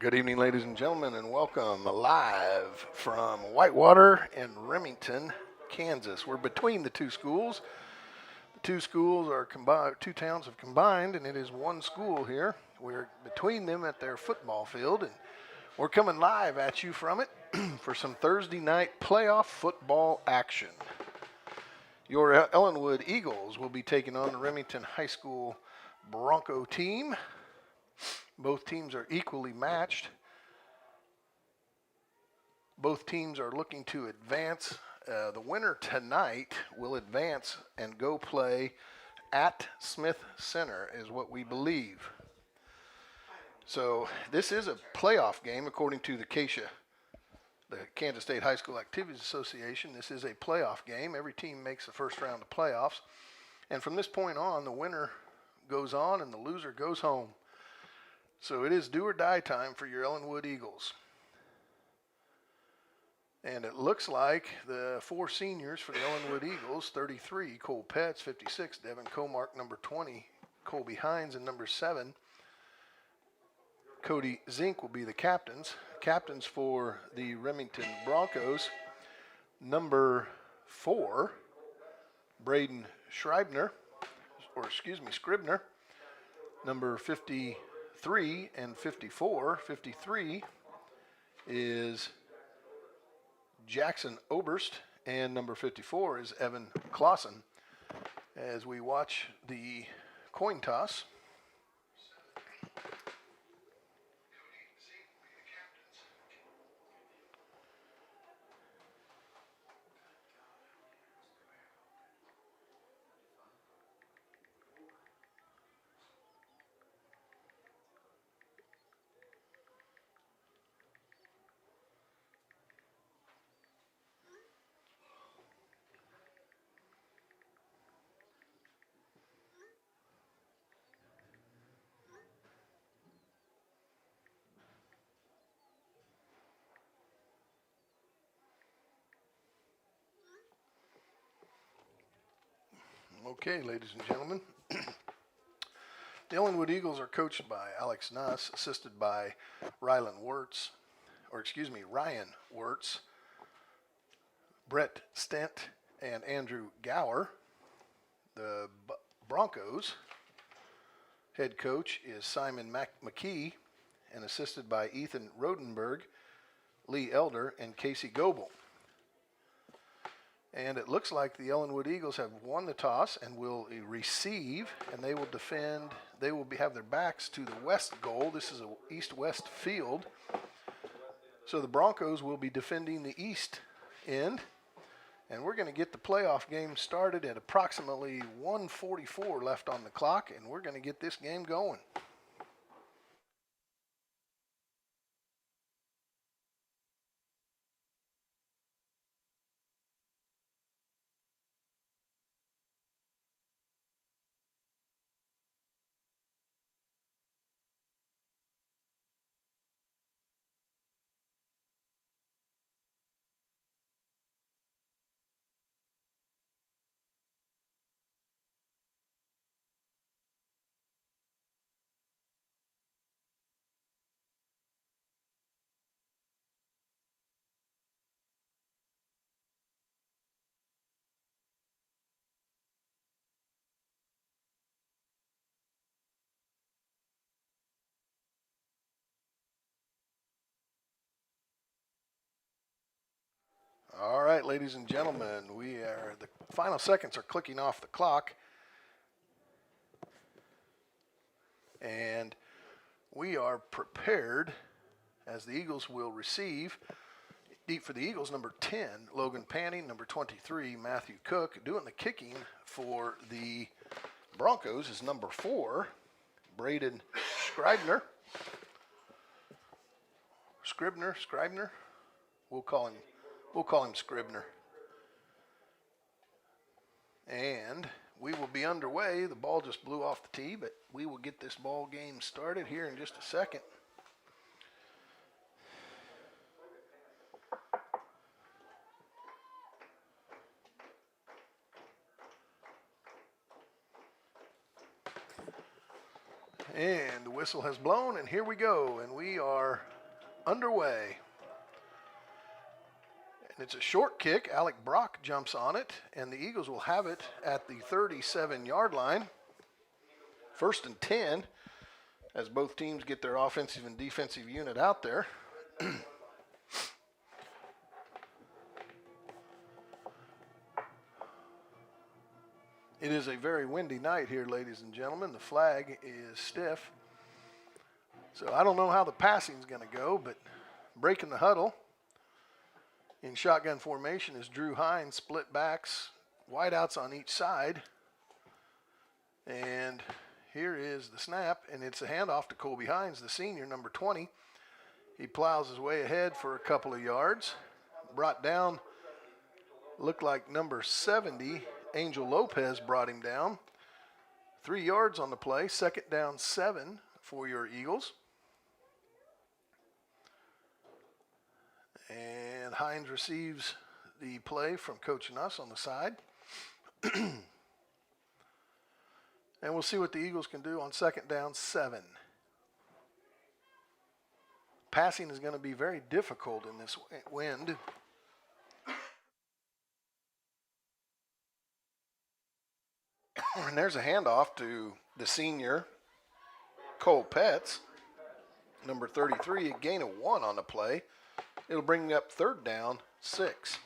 Good evening, ladies and gentlemen, and welcome live from Whitewater and Remington, Kansas. We're between the two schools. The two schools are combined, two towns have combined, and it is one school here. We're between them at their football field, and we're coming live at you from it for some Thursday night playoff football action. Your Ellenwood Eagles will be taking on the Remington High School Bronco team. Both teams are equally matched. Both teams are looking to advance. The winner tonight will advance and go play at Smith Center, is what we believe. So this is a playoff game according to the Kansas State High School Activities Association. This is a playoff game. Every team makes the first round of playoffs. And from this point on, the winner goes on and the loser goes home. So it is do or die time for your Ellenwood Eagles. And it looks like the four seniors for the Ellenwood Eagles, 33, Cole Petts, 56, Devin Comark, number 20, Colby Hines, and number 7, Cody Zink will be the captains. Captains for the Remington Broncos, number 4, Braden Scribner, number 53 and 54. 53 is Jackson Oberst, and number 54 is Evan Clausen. As we watch the coin toss, okay, ladies and gentlemen. The Ellenwood Eagles are coached by Alex Nuss, assisted by Ryan Wirtz, Brett Stent, and Andrew Gower. The Broncos head coach is Simon McKee, and assisted by Ethan Rodenberg, Lee Elder, and Casey Goebel. And it looks like the Ellenwood Eagles have won the toss and will receive, and they will defend. They will have their backs to the west goal. This is an east-west field. So the Broncos will be defending the east end. And we're going to get the playoff game started at approximately 1:44 left on the clock, and we're going to get this game going. All right, ladies and gentlemen, the final seconds are clicking off the clock. And we are prepared as the Eagles will receive. Deep for the Eagles, number 10, Logan Panning, number 23, Matthew Cook. Doing the kicking for the Broncos is number 4, Braden Scribner. Scribner. We'll call him Scribner. And we will be underway. The ball just blew off the tee, but we will get this ball game started here in just a second. And the whistle has blown, and here we go, and we are underway. And it's a short kick. Alec Brock jumps on it, and the Eagles will have it at the 37-yard line. 1st and 10, as both teams get their offensive and defensive unit out there. It is a very windy night here, ladies and gentlemen. The flag is stiff. So I don't know how the passing is going to go, but breaking the huddle in shotgun formation is Drew Hines, split backs, wideouts on each side. And here is the snap, and it's a handoff to Colby Hines, the senior, number 20. He plows his way ahead for a couple of yards. Brought down, looked like number 70, Angel Lopez brought him down. 3 yards on the play, 2nd down 7 for your Eagles. And Hines receives the play from Coach Nuss on the side. And we'll see what the Eagles can do on 2nd down 7. Passing is going to be very difficult in this wind. And there's a handoff to the senior, Cole Petts, number 33, a gain of 1 on the play. It'll bring up 3rd down 6.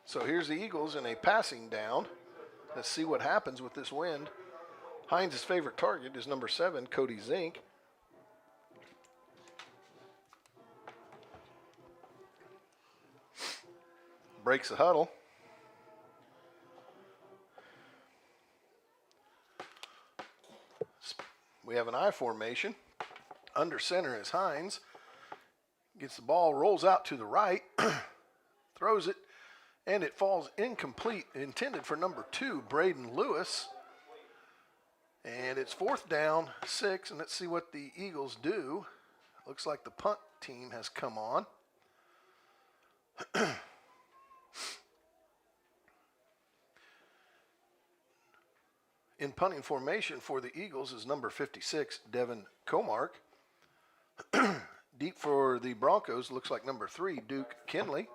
So here's the Eagles in a passing down. Let's see what happens with this wind. Hines' favorite target is number 7, Cody Zink. Breaks the huddle. We have an I formation. Under center is Hines. Gets the ball, rolls out to the right, throws it, and it falls incomplete, intended for number 2, Braden Lewis. And it's 4th down 6, and let's see what the Eagles do. Looks like the punt team has come on. In punting formation for the Eagles is number 56, Devin Comark. Deep for the Broncos, looks like number 3, Duke Kinley.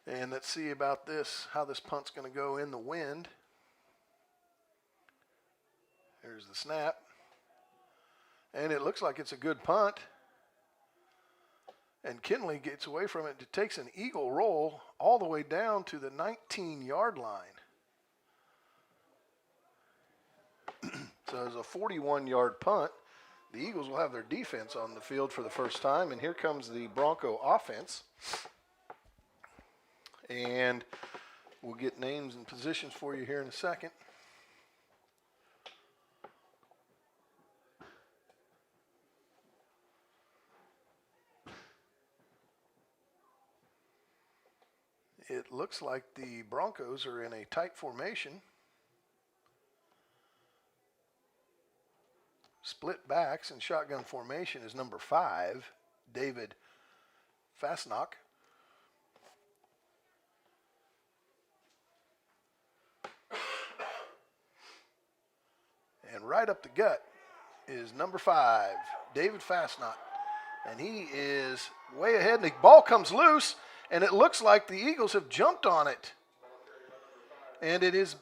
And let's see about this, how this punt's going to go in the wind. Here's the snap. And it looks like it's a good punt. And Kinley gets away from it. It takes an Eagle roll all the way down to the 19-yard line. So it's a 41-yard punt. The Eagles will have their defense on the field for the first time. And here comes the Bronco offense. And we'll get names and positions for you here in a second. It looks like the Broncos are in a tight formation. Split backs and shotgun formation is number 5, David Fasnock. And right up the gut is number 5, David Fasnock. And he is way ahead, and the ball comes loose. And it looks like the Eagles have jumped on it. And it is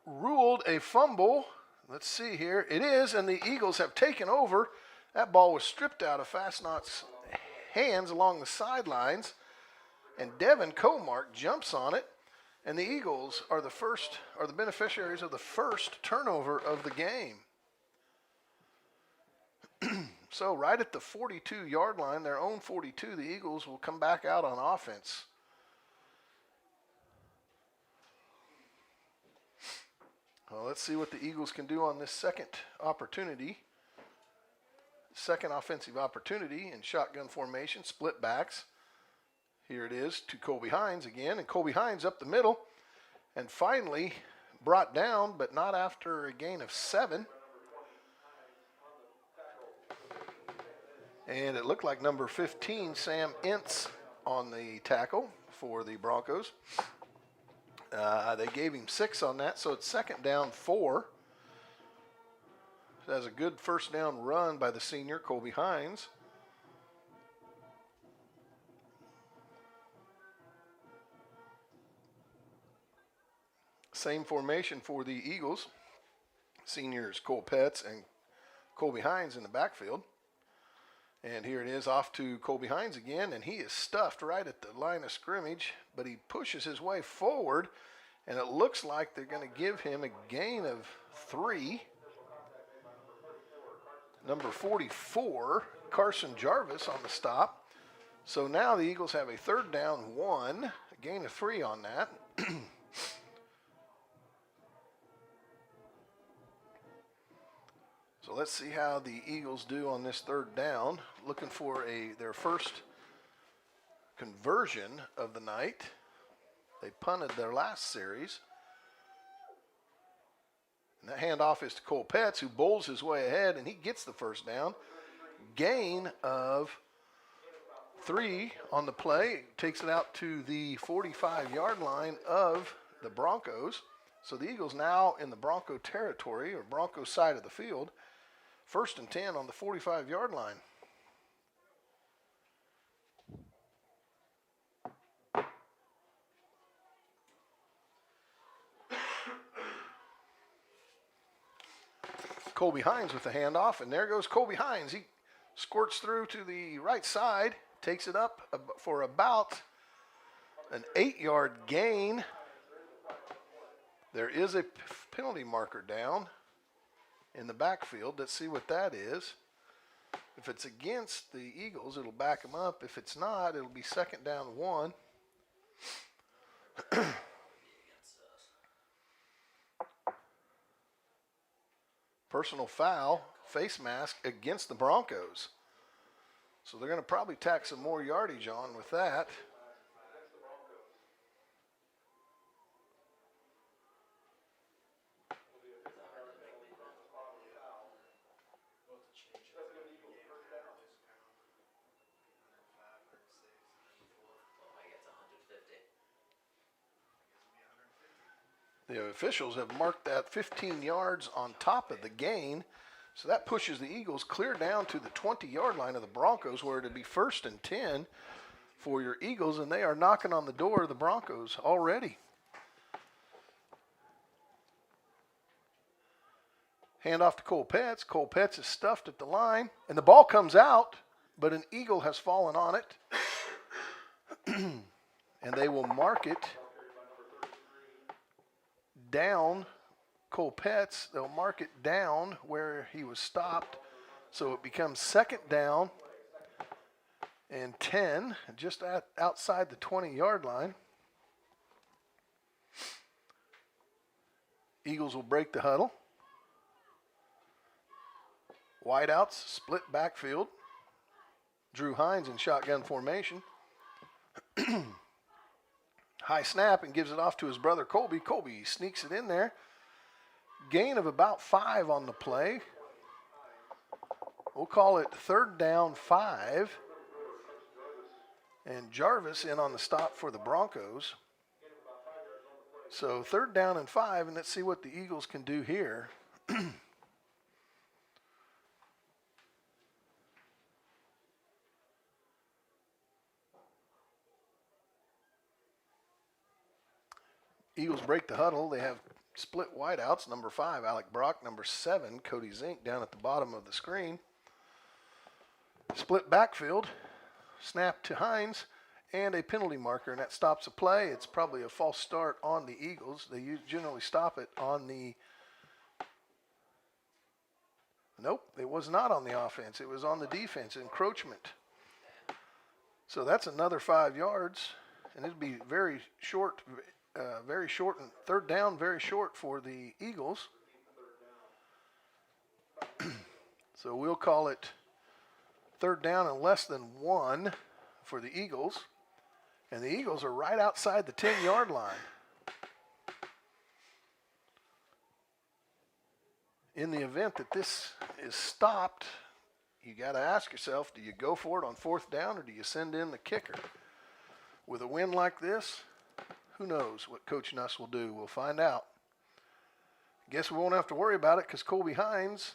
ruled a fumble. Let's see here. It is, and the Eagles have taken over. That ball was stripped out of Fastnock's hands along the sidelines. And Devin Comark jumps on it. And the Eagles are the beneficiaries of the first turnover of the game. So right at the 42-yard line, their own 42, the Eagles will come back out on offense. Well, let's see what the Eagles can do on this second opportunity. Second offensive opportunity in shotgun formation, split backs. Here it is to Colby Hines again, and Colby Hines up the middle. And finally brought down, but not after a gain of 7. And it looked like number 15, Sam Ince, on the tackle for the Broncos. They gave him 6 on that, so it's 2nd down 4. That's a good first down run by the senior, Colby Hines. Same formation for the Eagles. Seniors Cole Petz and Colby Hines in the backfield. And here it is off to Colby Hines again, and he is stuffed right at the line of scrimmage, but he pushes his way forward, and it looks like they're going to give him a gain of 3. Number 44, Carson Jarvis on the stop. So now the Eagles have a 3rd down 1, a gain of 3 on that. So let's see how the Eagles do on this 3rd down. Looking for their first conversion of the night. They punted their last series. And that handoff is to Cole Petz, who bowls his way ahead, and he gets the first down. Gain of 3 on the play. Takes it out to the 45-yard line of the Broncos. So the Eagles now in the Bronco territory, or Bronco side of the field. 1st and 10 on the 45-yard line. Colby Hines with the handoff, and there goes Colby Hines. He squirts through to the right side, takes it up for about an 8-yard gain. There is a penalty marker down in the backfield. Let's see what that is. If it's against the Eagles, it'll back them up. If it's not, it'll be 2nd down 1. Personal foul, face mask against the Broncos. So they're going to probably tack some more yardage on with that. The officials have marked that 15 yards on top of the gain. So that pushes the Eagles clear down to the 20-yard line of the Broncos, where it'd be 1st and 10 for your Eagles, and they are knocking on the door of the Broncos already. Hand off to Cole Petz. Cole Petz is stuffed at the line, and the ball comes out, but an Eagle has fallen on it. And they will mark it down. Cole Petz, they'll mark it down where he was stopped. So it becomes 2nd down and 10, just outside the 20-yard line. Eagles will break the huddle. Wideouts, split backfield. Drew Hines in shotgun formation. High snap and gives it off to his brother Colby. Colby sneaks it in there. Gain of about 5 on the play. We'll call it 3rd down 5. And Jarvis in on the stop for the Broncos. So 3rd down and 5, and let's see what the Eagles can do here. Eagles break the huddle. They have split wideouts. Number 5, Alec Brock. Number 7, Cody Zink down at the bottom of the screen. Split backfield. Snap to Hines. And a penalty marker, and that stops a play. It's probably a false start on the Eagles. They generally stop it on the... Nope, it was not on the offense. It was on the defense, encroachment. So that's another 5 yards, and it'd be very short, and 3rd down, very short for the Eagles. So we'll call it 3rd down and less than 1 for the Eagles. And the Eagles are right outside the 10-yard line. In the event that this is stopped, you got to ask yourself, do you go for it on 4th down or do you send in the kicker? With a win like this, Who knows what Coach Nuss will do? We'll find out. Guess we won't have to worry about it because Colby Hines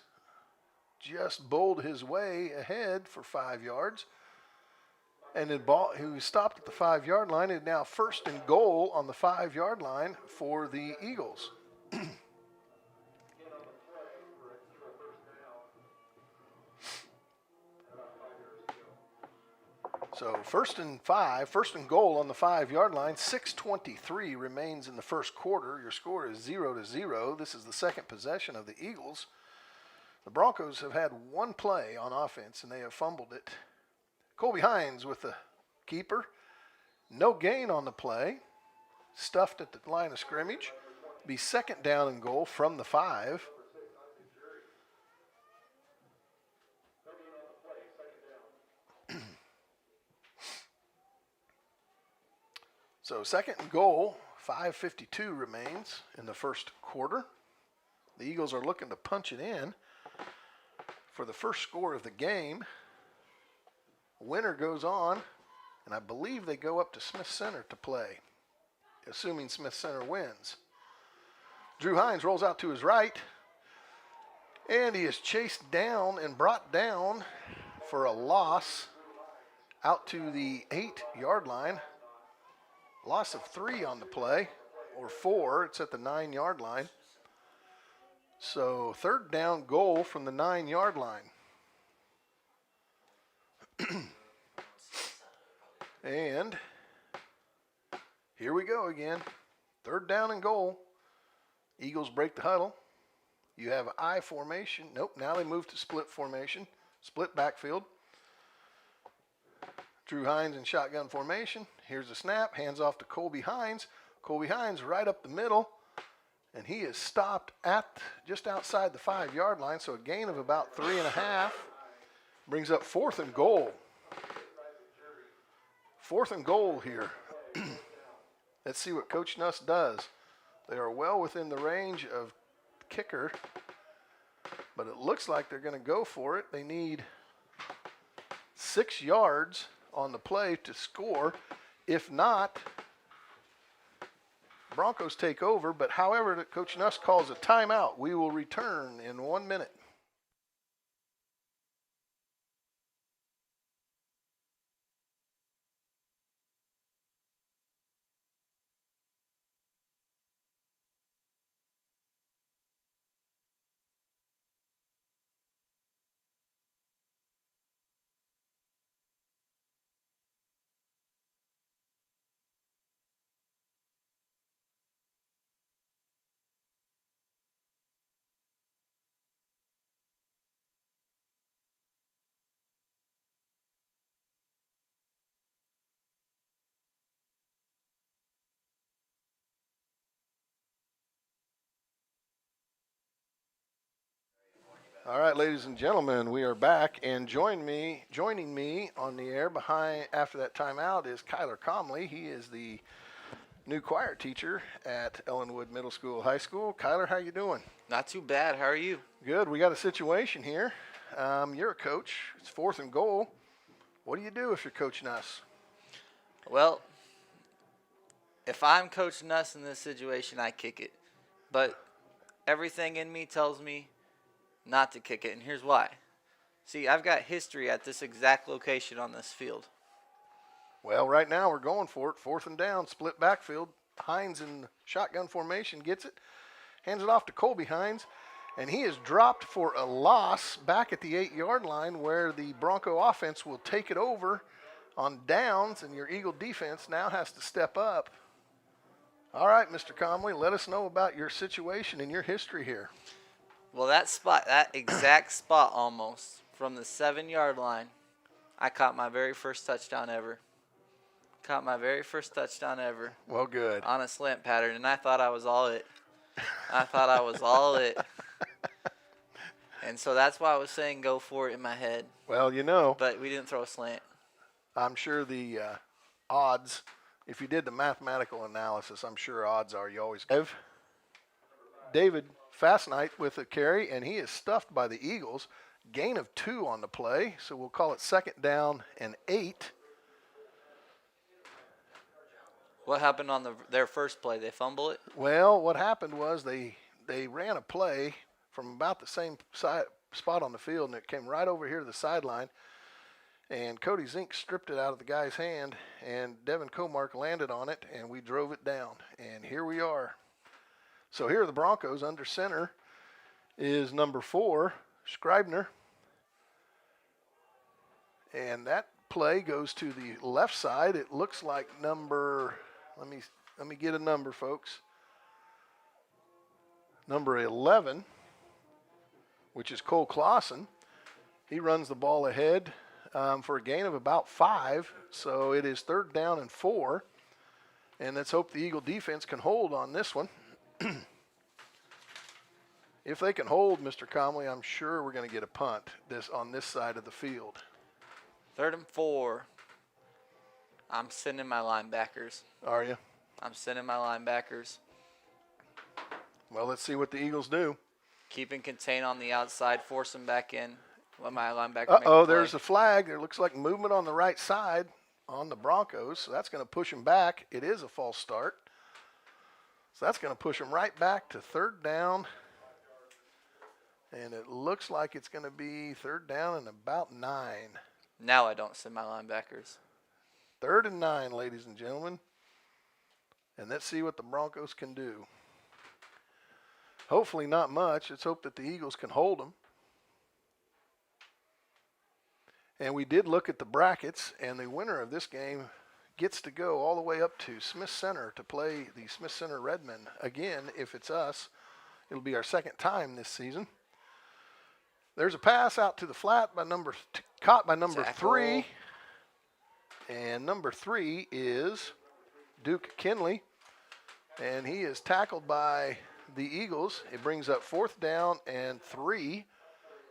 just bowled his way ahead for 5 yards. And the ball, he stopped at the 5-yard line, and now 1st and goal on the 5-yard line for the Eagles. So 1st and 5, 1st and goal on the 5-yard line. 6:23 remains in the first quarter. Your score is 0-0. This is the second possession of the Eagles. The Broncos have had one play on offense, and they have fumbled it. Colby Hines with the keeper. No gain on the play. Stuffed at the line of scrimmage. Be 2nd down and goal from the 5. So 2nd and goal, 5:52 remains in the first quarter. The Eagles are looking to punch it in for the first score of the game. Winner goes on, and I believe they go up to Smith Center to play, assuming Smith Center wins. Drew Hines rolls out to his right, and he is chased down and brought down for a loss out to the 8-yard line. Loss of 3 on the play, or 4. It's at the 9-yard line. So 3rd down goal from the 9-yard line. And here we go again. 3rd down and goal. Eagles break the huddle. You have I formation. Nope, now they move to split formation. Split backfield. Drew Hines in shotgun formation. Here's a snap. Hands off to Colby Hines. Colby Hines right up the middle. And he is stopped at just outside the 5-yard line. So a gain of about 3.5. Brings up 4th and goal. 4th and goal here. Let's see what Coach Nuss does. They are well within the range of kicker. But it looks like they're going to go for it. They need 6 yards on the play to score. If not, Broncos take over. But however, Coach Nuss calls a timeout. We will return in 1 minute. All right, ladies and gentlemen, we are back, and joining me on the air after that timeout is Kyler Comley. He is the new choir teacher at Ellenwood Middle School High School. Kyler, how you doing? Not too bad. How are you? Good. We got a situation here. You're a coach. It's 4th and goal. What do you do if you're Coach Nuss? Well, if I'm Coach Nuss in this situation, I kick it. But everything in me tells me not to kick it, and here's why. See, I've got history at this exact location on this field. Well, right now we're going for it. 4th and down, split backfield. Hines in shotgun formation gets it, hands it off to Colby Hines, and he is dropped for a loss back at the 8-yard line where the Bronco offense will take it over on downs, and your Eagle defense now has to step up. All right, Mr. Comley, let us know about your situation and your history here. Well, that exact spot almost, from the 7-yard line, I caught my very first touchdown ever. Well, good. On a slant pattern, and I thought I was all it. And so that's why I was saying go for it in my head. Well, you know. But we didn't throw a slant. I'm sure the odds, if you did the mathematical analysis, I'm sure odds are you always have David Fastnight with a carry, and he is stuffed by the Eagles. Gain of 2 on the play, so we'll call it 2nd down and 8. What happened on their first play? They fumble it? Well, what happened was they ran a play from about the same spot on the field, and it came right over here to the sideline. And Cody Zink stripped it out of the guy's hand, and Devin Comark landed on it, and we drove it down. And here we are. So here are the Broncos. Under center is number 4, Scribner. And that play goes to the left side. It looks like number, let me get a number, folks. Number 11, which is Cole Clausen. He runs the ball ahead for a gain of about 5. So it is 3rd down and 4. And let's hope the Eagle defense can hold on this one. If they can hold, Mr. Comley, I'm sure we're going to get a punt on this side of the field. 3rd and 4. I'm sending my linebackers. Are you? I'm sending my linebackers. Well, let's see what the Eagles do. Keep and contain on the outside. Force them back in. Let my linebacker make a Uh-oh, play. there's a flag. There looks like movement on the right side on the Broncos. So that's going to push them back. It is a false start. So that's going to push them right back to 3rd down. And it looks like it's going to be 3rd down and about 9. Now I don't send my linebackers. 3rd and 9, ladies and gentlemen. And let's see what the Broncos can do. Hopefully not much. Let's hope that the Eagles can hold them. And we did look at the brackets, and the winner of this game gets to go all the way up to Smith Center to play the Smith Center Redmen. Again, if it's us, it'll be our 2nd time this season. There's a pass out to the flat by caught by number Tackle. 3. And number 3 is Duke Kinley. And he is tackled by the Eagles. It brings up 4th down and 3.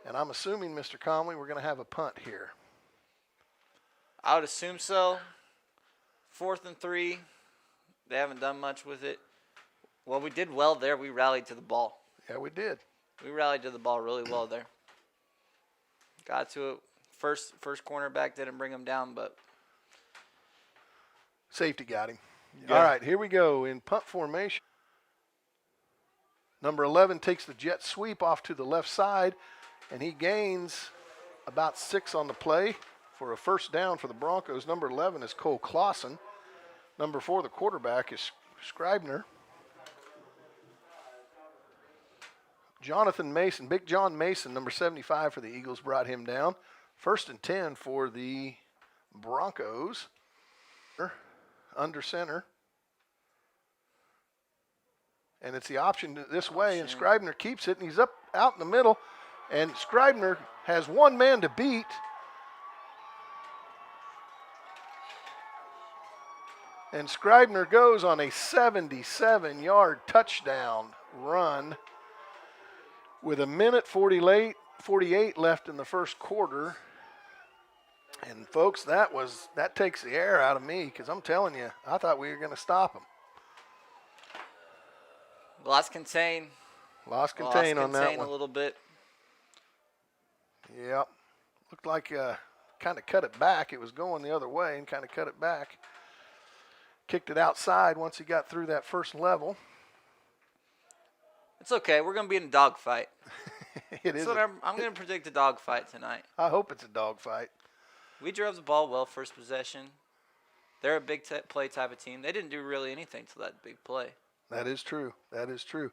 And I'm assuming, Mr. Comley, we're going to have a punt here. I would assume so. 4th and 3. They haven't done much with it. Well, we did well there. We rallied to the ball. Yeah, we did. We rallied to the ball really well there. Got to it. First cornerback didn't bring him down, but Safety got him. Yeah. All right, here we go in punt formation. Number 11 takes the jet sweep off to the left side, and he gains about 6 on the play for a 1st down for the Broncos. Number 11 is Cole Clausen. Number 4, the quarterback, is Scribner. Jonathan Mason, Big John Mason, number 75 for the Eagles, brought him down. 1st and 10 for the Broncos. Under center. And it's the option this way, and Scribner keeps it, and he's out in the middle. And Scribner has one man to beat. And Scribner goes on a 77-yard touchdown run with 1:48 left in the 1st quarter. And folks, that takes the air out of me, because I'm telling you, I thought we were going to stop them. lost contain. Lost contain on that one. A little bit. Yep. Looked like kind of cut it back. It was going the other way and kind of cut it back. Kicked it outside once he got through that first level. It's okay. We're going to be in a dogfight. It is. I'm going to predict a dogfight tonight. I hope it's a dogfight. We drove the ball well first possession. They're a big play type of team. They didn't do really anything to that big play. That is true. That is true.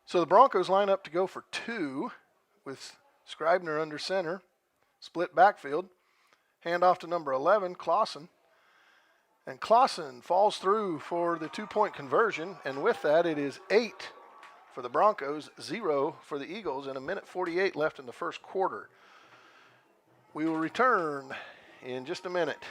So the Broncos line up to go for 2 with Scribner under center. Split backfield. Hand off to number 11, Clausen. And Clausen falls through for the 2-point conversion. And with that, it is 8 for the Broncos, 0 for the Eagles, and 1:48 left in the 1st quarter. We will return in just a minute.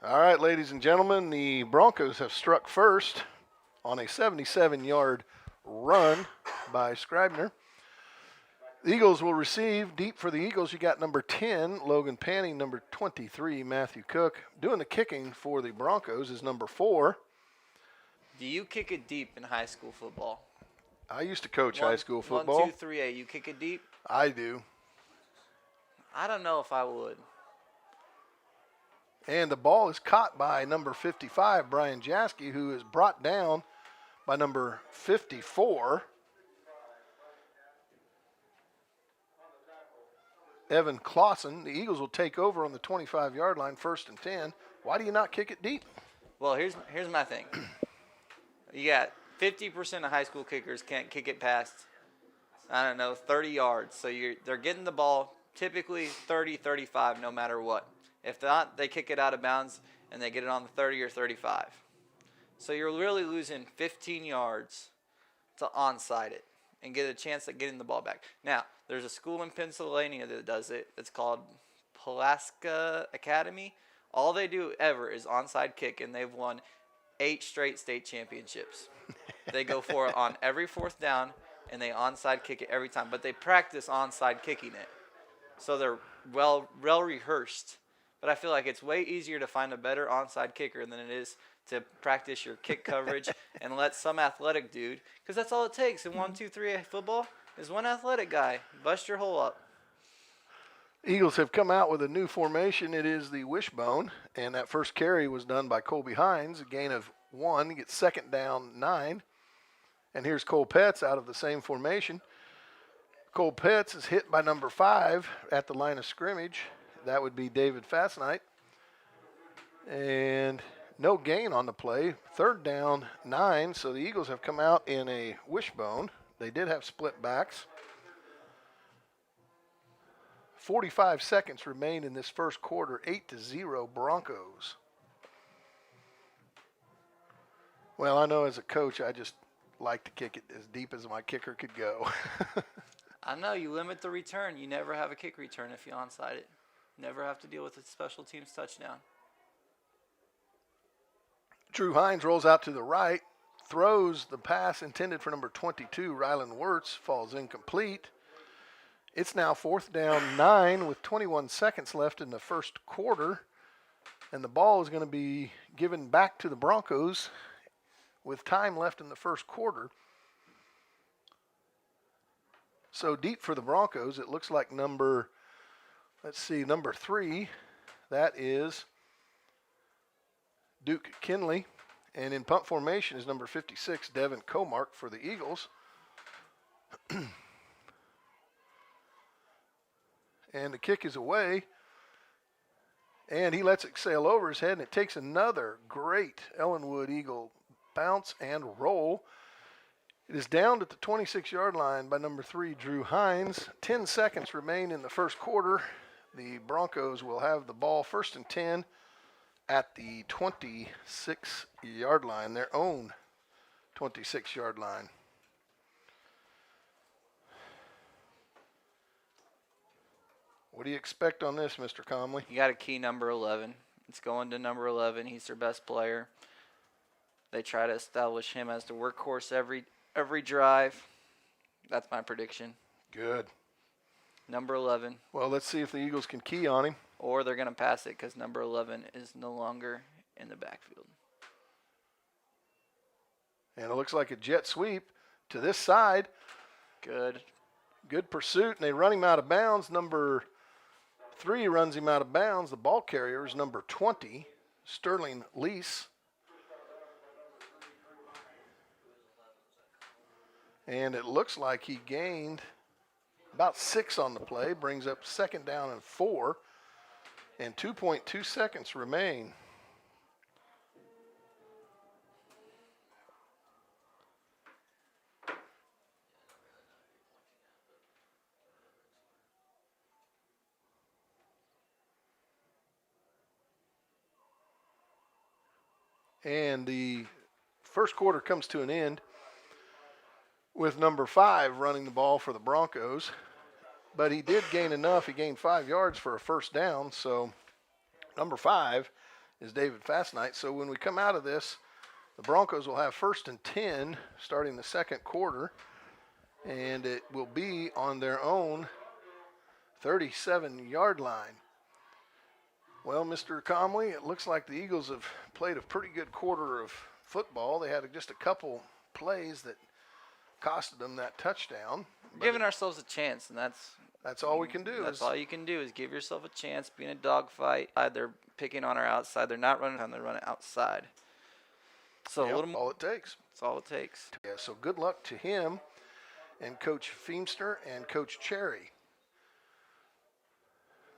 All right, ladies and gentlemen, the Broncos have struck first on a 77-yard run by Scribner. The Eagles will receive. Deep for the Eagles, you got number 10, Logan Panning, number 23, Matthew Cook. Doing the kicking for the Broncos is number 4. Do you kick it deep in high school football? I used to coach high school football. 1, 2, 3, you kick it deep? I do. I don't know if I would. And the ball is caught by number 55, Brian Jaski, who is brought down by number 54, Evan Clausen. The Eagles will take over on the 25-yard line, 1st and 10. Why do you not kick it deep? Well, here's my thing. You got 50% of high school kickers can't kick it past, 30 yards. So they're getting the ball typically 30, 35, no matter what. If not, they kick it out of bounds and they get it on the 30 or 35. So you're really losing 15 yards to onside it and get a chance at getting the ball back. Now, there's a school in Pennsylvania that does it. It's called Pulaska Academy. All they do ever is onside kick, and they've won 8 straight state championships. They go for it on every 4th down, and they onside kick it every time. But they practice onside kicking it. So they're well rehearsed. But I feel like it's way easier to find a better onside kicker than it is to practice your kick coverage and let some athletic dude, because that's all it takes in 1, 2, 3 football is one athletic guy bust your hole up. Eagles have come out with a new formation. It is the wishbone, and that first carry was done by Colby Hines, a gain of 1. He gets 2nd down, 9. And here's Cole Petz out of the same formation. Cole Petz is hit by number 5 at the line of scrimmage. That would be David Fastnight. And no gain on the play. 3rd down, 9. So the Eagles have come out in a wishbone. They did have split backs. 45 seconds remain in this first quarter. 8-0 Broncos. Well, I know as a coach, I just like to kick it as deep as my kicker could go. I know you limit the return. You never have a kick return if you onside it. Never have to deal with a special teams touchdown. Drew Hines rolls out to the right, throws the pass intended for number 22, Rylan Wirtz, falls incomplete. It's now 4th down, 9 with 21 seconds left in the first quarter, and the ball is going to be given back to the Broncos with time left in the first quarter. So deep for the Broncos, it looks like number 3, that is Duke Kinley. And in punt formation is number 56, Devin Comark for the Eagles. And the kick is away. And he lets it sail over his head, and it takes another great Ellenwood Eagle bounce and roll. It is down at the 26-yard line by number 3, Drew Hines. 10 seconds remain in the first quarter. The Broncos will have the ball 1st and 10 at the 26-yard line, their own 26-yard line. What do you expect on this, Mr. Comley? You got a key number 11. It's going to number 11. He's their best player. They try to establish him as the workhorse every drive. That's my prediction. Good. Number 11. Well, let's see if the Eagles can key on him. Or they're going to pass it because number 11 is no longer in the backfield. And it looks like a jet sweep to this side. Good. Good pursuit, and they run him out of bounds. Number 3 runs him out of bounds. The ball carrier is number 20, Sterling Lease. And it looks like he gained about 6 on the play, brings up 2nd down and 4, and 2.2 seconds remain. And the first quarter comes to an end with number 5 running the ball for the Broncos. But he did gain enough. He gained 5 yards for a first down. So number 5 is David Fastnight. So when we come out of this, the Broncos will have 1st and 10 starting the second quarter, and it will be on their own 37-yard line. Well, Mr. Comley, it looks like the Eagles have played a pretty good quarter of football. They had just a couple plays that costed them that touchdown. Giving ourselves a chance, and that's all we can do. That's all you can do is give yourself a chance, be in a dogfight. They're picking on our outside. They're not running on, they're running outside. So Yep, a little more. all it takes. That's all it takes. Yeah, so good luck to him and Coach Feemster and Coach Cherry.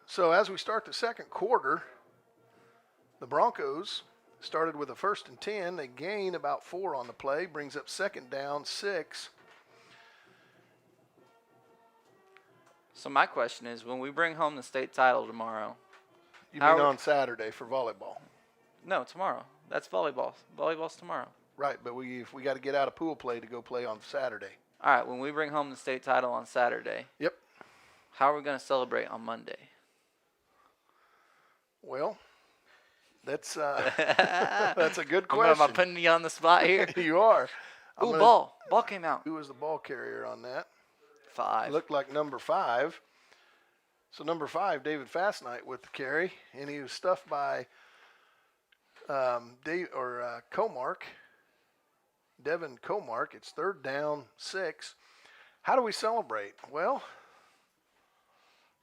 So as we start the second quarter, the Broncos started with a 1st and 10. They gain about 4 on the play, brings up 2nd down, 6. So my question is, when we bring home the state title tomorrow. You mean on Saturday for volleyball? No, tomorrow. That's volleyball. Volleyball's tomorrow. Right, but we got to get out of pool play to go play on Saturday. All right, when we bring home the state title on Saturday. Yep. How are we going to celebrate on Monday? Well, that's that's a good question. Am I putting you on the spot here? You are. Ooh, ball. Ball came out. Who was the ball carrier on that? 5. Looked like number 5. So number 5, David Fastnight with the carry, and he was stuffed by Comark, Devin Comark. It's 3rd down, 6. How do we celebrate? Well,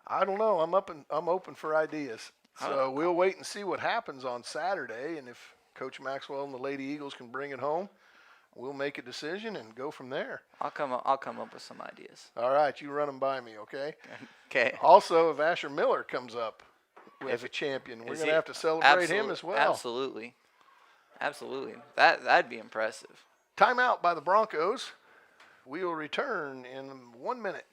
I don't know. I'm open for ideas. So we'll wait and see what happens on Saturday, and if Coach Maxwell and the Lady Eagles can bring it home, we'll make a decision and go from there. I'll come up with some ideas. All right, you run them by me, okay? Okay. Also, if Asher Miller comes up as a champion, we're going to have to celebrate him as well. Absolutely. Absolutely. That'd be impressive. Timeout by the Broncos. We will return in 1 minute.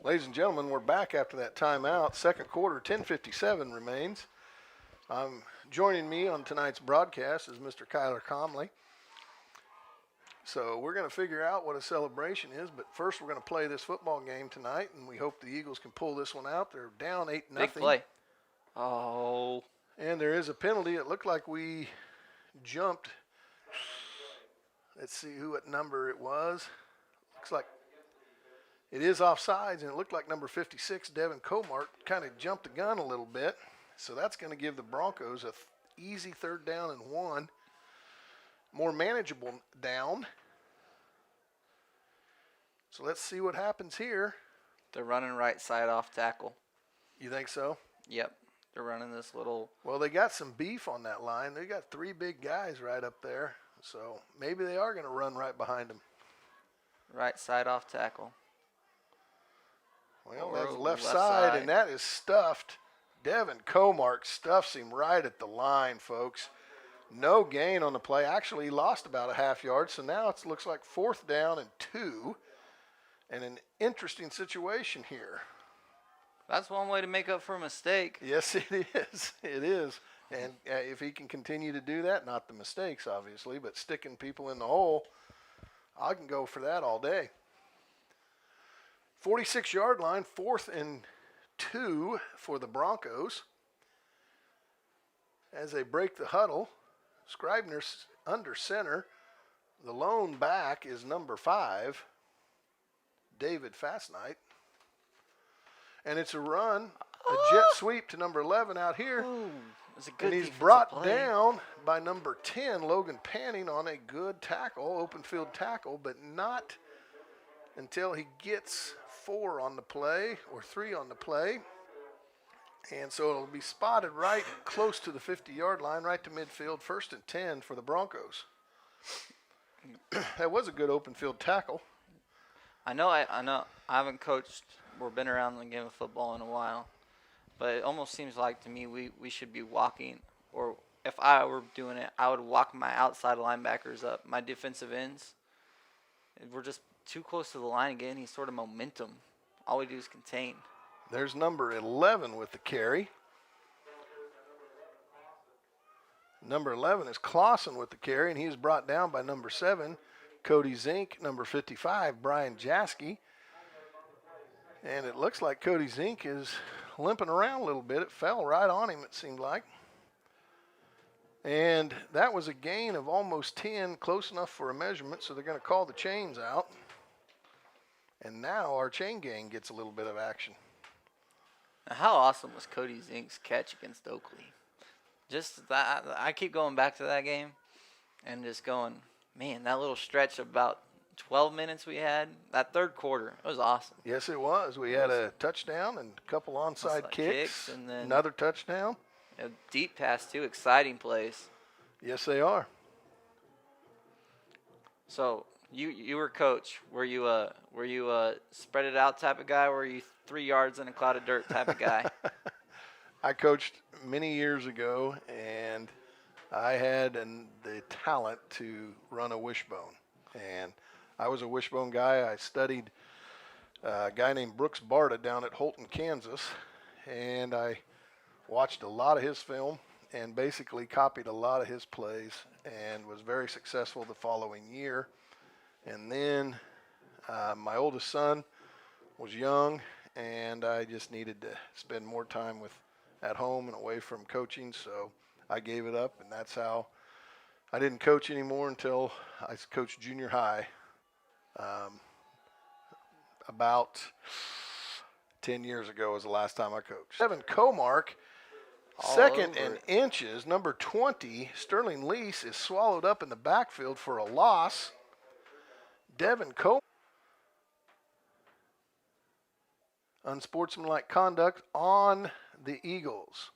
Ladies and gentlemen, we're back after that timeout. Second quarter, 10:57 remains. Joining me on tonight's broadcast is Mr. Kyler Comley. So we're going to figure out what a celebration is, but first we're going to play this football game tonight, and we hope the Eagles can pull this one out. They're down 8-0. Big play. Oh. And there is a penalty. It looked like we jumped. Let's see what number it was. Looks like it is offsides, and it looked like number 56, Devin Comark, kind of jumped the gun a little bit. So that's going to give the Broncos a easy 3rd down and 1. More manageable down. So let's see what happens here. They're running right side off tackle. You think so? Yep. They're running this little. Well, they got some beef on that line. They got 3 big guys right up there. So maybe they are going to run right behind them. Right side off tackle. Well, that's left side, and that is stuffed. Devin Comark stuffs him right at the line, folks. No gain on the play. Actually, he lost about a half yard, so now it looks like 4th down and 2, and an interesting situation here. That's one way to make up for a mistake. Yes, it is. It is. And if he can continue to do that, not the mistakes, obviously, but sticking people in the hole, I can go for that all day. 46-yard line, 4th and 2 for the Broncos. As they break the huddle, Scribner's under center. The lone back is number 5, David Fastnight. And it's a run, a jet sweep to number 11 out here. Ooh, it's a good and he's defensive brought play. down by number 10, Logan Panning, on a good tackle, open field tackle, but not until he gets 4 on the play or 3 on the play. And so it'll be spotted right close to the 50-yard line, right to midfield, 1st and 10 for the Broncos. That was a good open field tackle. I know I haven't coached or been around the game of football in a while, but it almost seems like to me we should be walking, or if I were doing it, I would walk my outside linebackers up, my defensive ends. We're just too close to the line and getting any sort of momentum. All we do is contain. There's number 11 with the carry. Number 11 is Clausen with the carry, and he is brought down by number 7, Cody Zink, number 55, Brian Jaskey. And it looks like Cody Zink is limping around a little bit. It fell right on him, it seemed like. And that was a gain of almost 10, close enough for a measurement, so they're going to call the chains out. And now our chain gang gets a little bit of action. Now, how awesome was Cody Zink's catch against Oakley? Just that, I keep going back to that game and just going, man, that little stretch of about 12 minutes we had, that third quarter, it was awesome. Yes, it was. We had a touchdown and a couple onside kicks, and then another touchdown. A deep pass, too, exciting plays. Yes, they are. So you were coach. Were you a spread it out type of guy, or were you 3 yards in a cloud of dirt type of guy? I coached many years ago, and I had the talent to run a wishbone. And I was a wishbone guy. I studied a guy named Brooks Barta down at Holton, Kansas, and I watched a lot of his film and basically copied a lot of his plays and was very successful the following year. And then my oldest son was young, and I just needed to spend more time at home and away from coaching, so I gave it up, and that's how I didn't coach anymore until I coached junior high. About 10 years ago was the last time I coached. Devin Comark, second and inches, number 20, Sterling Lease is swallowed up in the backfield for a loss. Devin Comark. Unsportsmanlike conduct on the Eagles.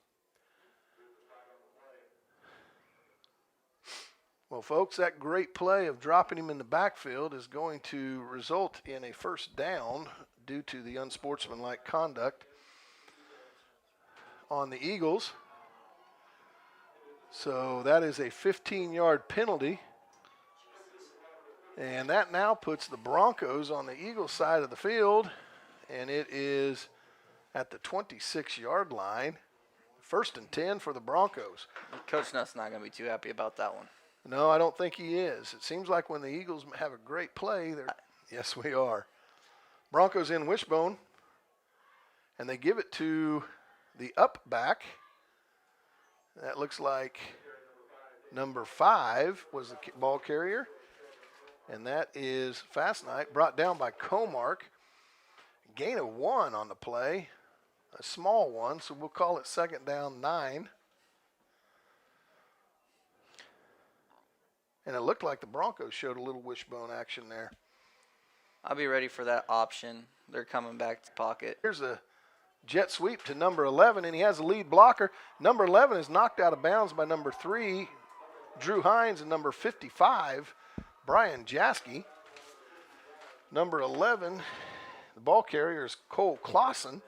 Well, folks, that great play of dropping him in the backfield is going to result in a first down due to the unsportsmanlike conduct on the Eagles. So that is a 15-yard penalty. And that now puts the Broncos on the Eagles side of the field. And it is at the 26-yard line. 1st and 10 for the Broncos. Coach Nutt's not going to be too happy about that one. No, I don't think he is. It seems like when the Eagles have a great play, yes, we are. Broncos in wishbone, and they give it to the up back. That looks like number 5 was the ball carrier, and that is Fast Night, brought down by Comark. Gain of 1 on the play, a small one, so we'll call it 2nd down 9. And it looked like the Broncos showed a little wishbone action there. I'll be ready for that option. They're coming back to pocket. Here's a jet sweep to number 11, and he has a lead blocker. Number 11 is knocked out of bounds by number 3, Drew Hines, and number 55, Brian Jaskey. Number 11, the ball carrier is Cole Clausen.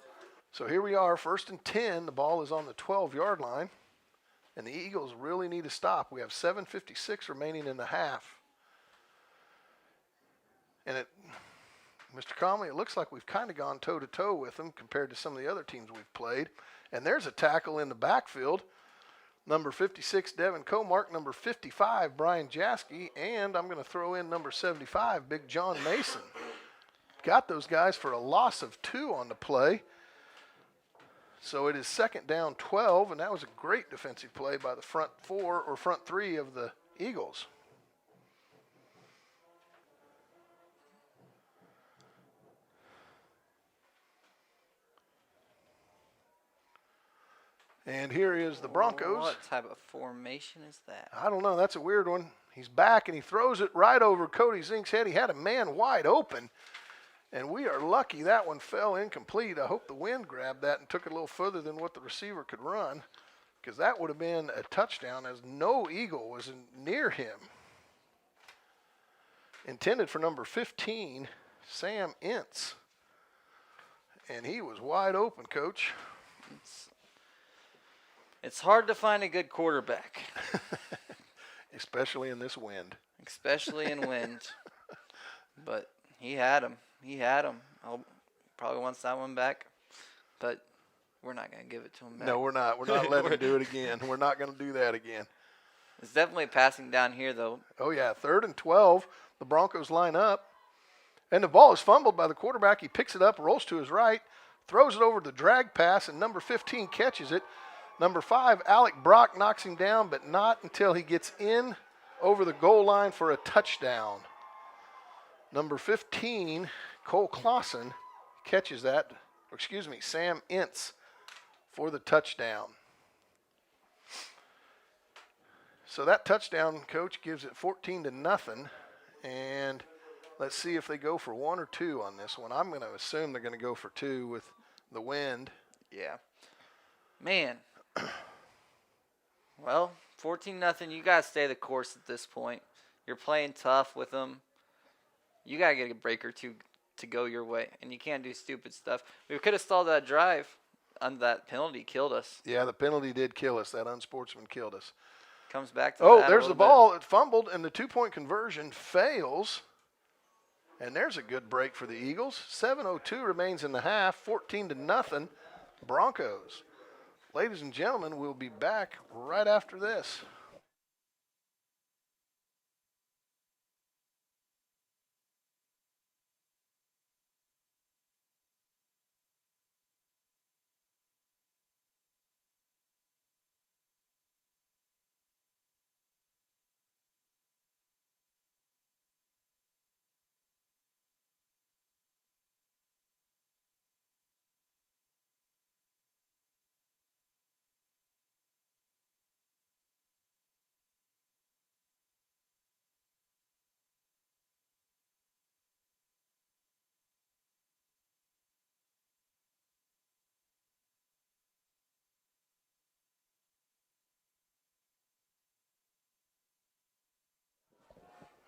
So here we are, 1st and 10. The ball is on the 12-yard line. And the Eagles really need to stop. We have 7:56 remaining in the half. And Mr. Conley, it looks like we've kind of gone toe-to-toe with them compared to some of the other teams we've played. And there's a tackle in the backfield. Number 56, Devin Comark. Number 55, Brian Jaskey. And I'm going to throw in number 75, Big John Mason. Got those guys for a loss of 2 on the play. So it is 2nd down 12, and that was a great defensive play by the front 3 of the Eagles. And here is the Broncos. What type of formation is that? I don't know. That's a weird one. He's back, and he throws it right over Cody Zink's head. He had a man wide open, And we are lucky that one fell incomplete. I hope the wind grabbed that and took it a little further than what the receiver could run, because that would have been a touchdown as no Eagle was near him. Intended for number 15, Sam Ince. And he was wide open, Coach. It's hard to find a good quarterback. Especially in this wind. Especially in wind. But he had him. I probably wants that one back. But we're not going to give it to him back. No, we're not. We're not letting him do it again. We're not going to do that again. It's definitely passing down here, though. Oh, yeah. 3rd and 12. The Broncos line up. And the ball is fumbled by the quarterback. He picks it up, rolls to his right, throws it over the drag pass, and number 15 catches it. Number 5, Alec Brock knocks him down, but not until he gets in over the goal line for a touchdown. Number 15, Cole Clausen, catches that. Sam Ince for the touchdown. So that touchdown, Coach, gives it 14-0. And let's see if they go for 1 or 2 on this one. I'm going to assume they're going to go for 2 with the wind. Yeah. Man. Well, 14-0. You got to stay the course at this point. You're playing tough with them. You got to get a break or 2 to go your way. And you can't do stupid stuff. We could have stalled that drive. And that penalty killed us. Yeah, the penalty did kill us. That unsportsman killed us. Comes back to that. There's the ball. It fumbled, and the 2-point conversion fails. And there's a good break for the Eagles. 7:02 remains in the half. 14-0. Broncos. Ladies and gentlemen, we'll be back right after this.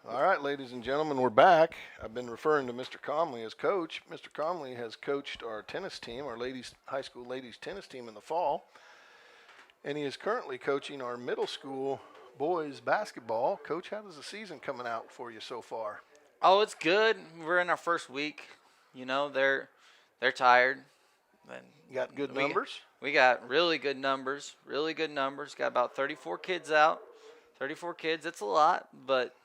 All right, ladies and gentlemen, we're back. I've been referring to Mr. Comley as coach. Mr. Comley has coached our tennis team, our high school ladies tennis team in the fall. And he is currently coaching our middle school boys basketball. Coach, how does the season coming out for you so far? Oh, it's good. We're in our first week. You know, they're tired. And you got good numbers? We got really good numbers. Got about 34 kids out. 34 kids, it's a lot, but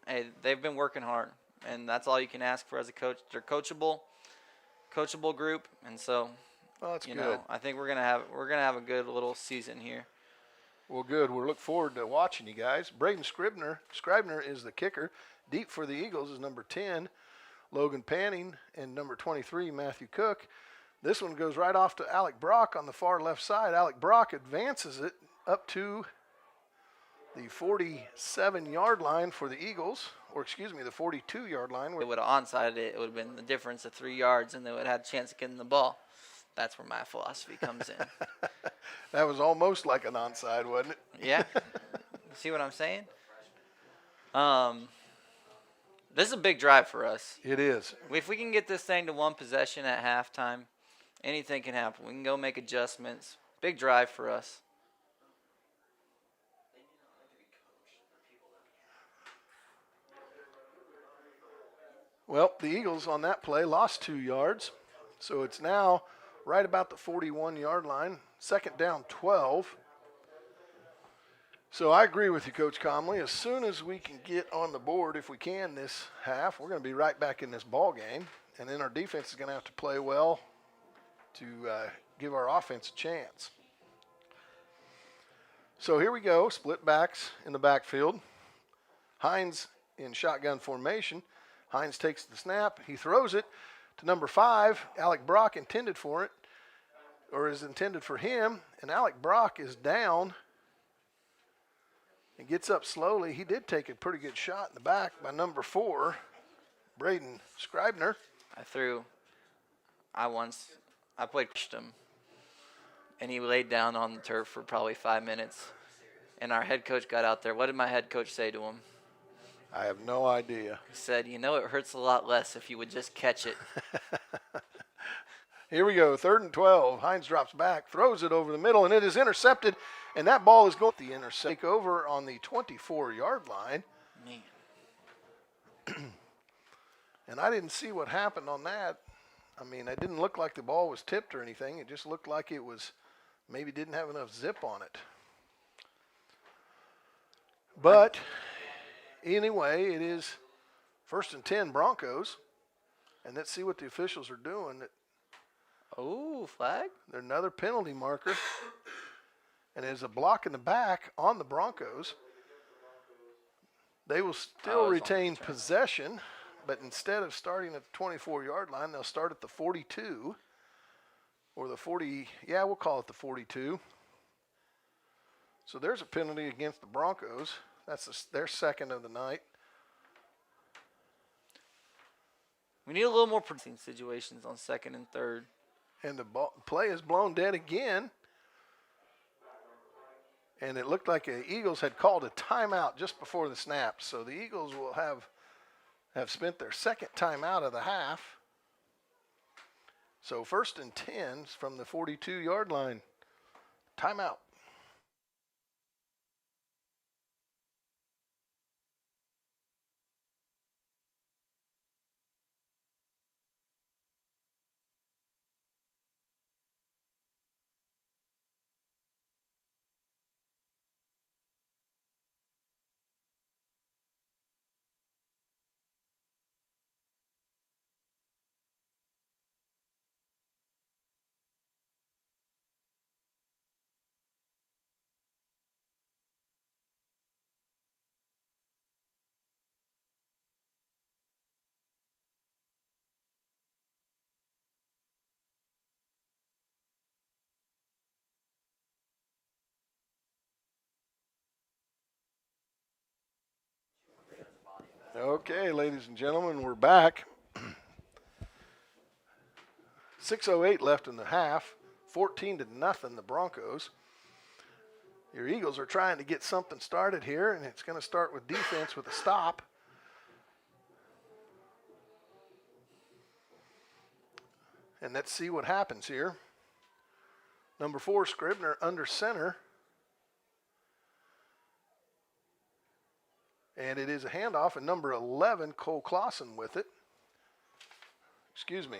hey, they've been working hard, and that's all you can ask for as a coach. They're coachable group, and so that's good. I think we're gonna have a good little season here. Well, good. We'll look forward to watching you guys. Braden Scribner is the kicker. Deep for the Eagles is number 10, Logan Panning, and number 23, Matthew Cook. This one goes right off to Alec Brock on the far left side. Alec Brock advances it up to the 47-yard line for the Eagles, or excuse me, the 42-yard line. They would have onside it. It would have been the difference of 3 yards, and they would have had a chance of getting the ball. That's where my philosophy comes in. That was almost like an onside, wasn't it? Yeah. See what I'm saying? This is a big drive for us. It is. If we can get this thing to 1 possession at halftime, anything can happen. We can go make adjustments. Big drive for us. Well, the Eagles on that play lost 2 yards, so it's now right about the 41-yard line, 2nd down 12. So I agree with you, Coach Comley. As soon as we can get on the board, if we can this half, we're going to be right back in this ball game, and then our defense is going to have to play well to give our offense a chance. So here we go, split backs in the backfield. Hines in shotgun formation. Hines takes the snap. He throws it to number 5. Alec Brock intended for it, or is intended for him. And Alec Brock is down and gets up slowly. He did take a pretty good shot in the back by number 4, Braden Scribner. I played him, and he laid down on the turf for probably 5 minutes. And our head coach got out there. What did my head coach say to him? I have no idea. He said, "You know, it hurts a lot less if you would just catch it." Here we go, 3rd and 12. Hines drops back, throws it over the middle, and it is intercepted. And that ball is going to the intercept. Take over on the 24-yard line. Man. And I didn't see what happened on that. I mean, it didn't look like the ball was tipped or anything. It just looked like it was maybe didn't have enough zip on it. But anyway, it is 1st and 10 Broncos. And let's see what the officials are doing. Oh, flag? There's another penalty marker. And there's a block in the back on the Broncos. They will still retain possession, but instead of starting at the 24-yard line, they'll start at the 42 or the 40. Yeah, we'll call it the 42. So there's a penalty against the Broncos. That's their second of the night. We need a little more pressing situations on 2nd and 3rd. And the play is blown dead again. And it looked like the Eagles had called a timeout just before the snap. So the Eagles will have spent their second timeout of the half. So 1st and 10 from the 42-yard line. Timeout. Okay, ladies and gentlemen, we're back. 6:08 left in the half. 14-0, the Broncos. Your Eagles are trying to get something started here, and it's going to start with defense with a stop. And let's see what happens here. Number 4, Scribner under center. And it is a handoff, and number 11, Cole Clausen with it. Excuse me.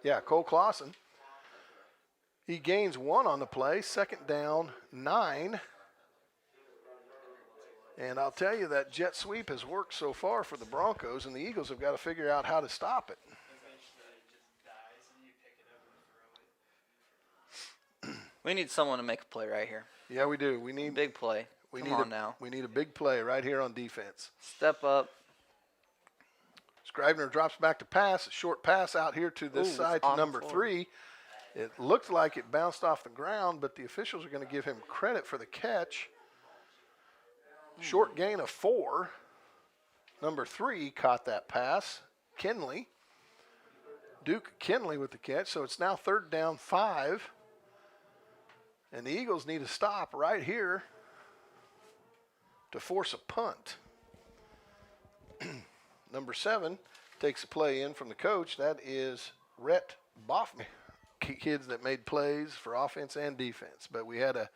Yeah, Cole Clausen. He gains 1 on the play, 2nd down, 9. And I'll tell you that jet sweep has worked so far for the Broncos, and the Eagles have got to figure out how to stop it. We need someone to make a play right here. Yeah, we do. We need big play. We Come need on now. We need a big play right here on defense. Step up. Scribner drops back to pass. A short pass out here to this side to number 3. It looked like it bounced off the ground, but the officials are going to give him credit for the catch. Short gain of 4. Number 3 caught that pass. Kinley. Duke Kinley with the catch. So it's now 3rd down, 5. And the Eagles need a stop right here to force a punt. Number 7 takes a play in from the coach. That is Rhett Boffman. Kids that made plays for offense and defense, but we had a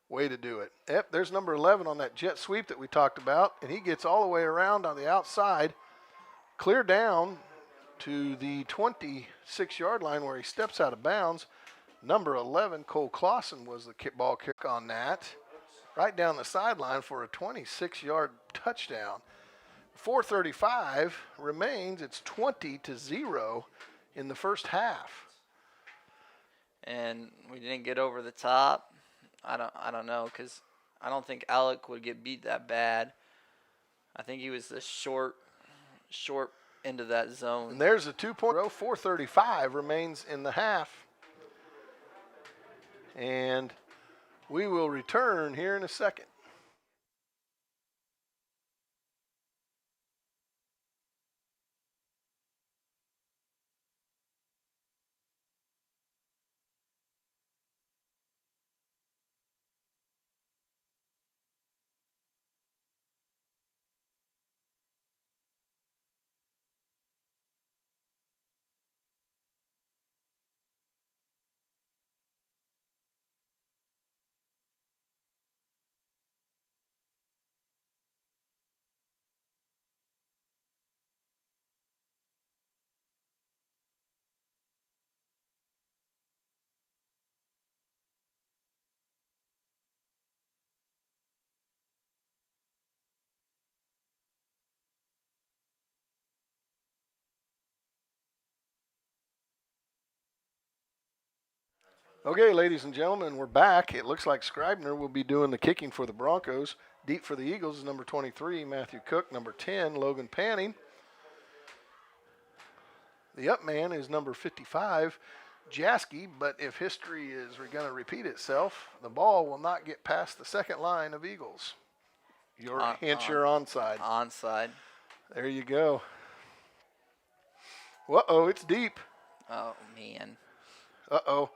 way to do it. Yep, there's number 11 on that jet sweep that we talked about, and he gets all the way around on the outside, clear down to the 26-yard line where he steps out of bounds. Number 11, Cole Clausen, was the ball kick on that. Right down the sideline for a 26-yard touchdown. 4:35 remains. It's 20-0 in the first half. And we didn't get over the top. I don't know, because I don't think Alec would get beat that bad. I think he was the short end of that zone. And there's a 2-point row. 4:35 remains in the half. And we will return here in a second. Okay, ladies and gentlemen, we're back. It looks like Scribner will be doing the kicking for the Broncos. Deep for the Eagles is number 23, Matthew Cook. Number 10, Logan Panning. The up man is number 55, Jaski. But if history is going to repeat itself, the ball will not get past the second line of Eagles. Your hint, you're onside. Onside. There you go. Uh-oh, it's deep. Oh, man. Uh-oh.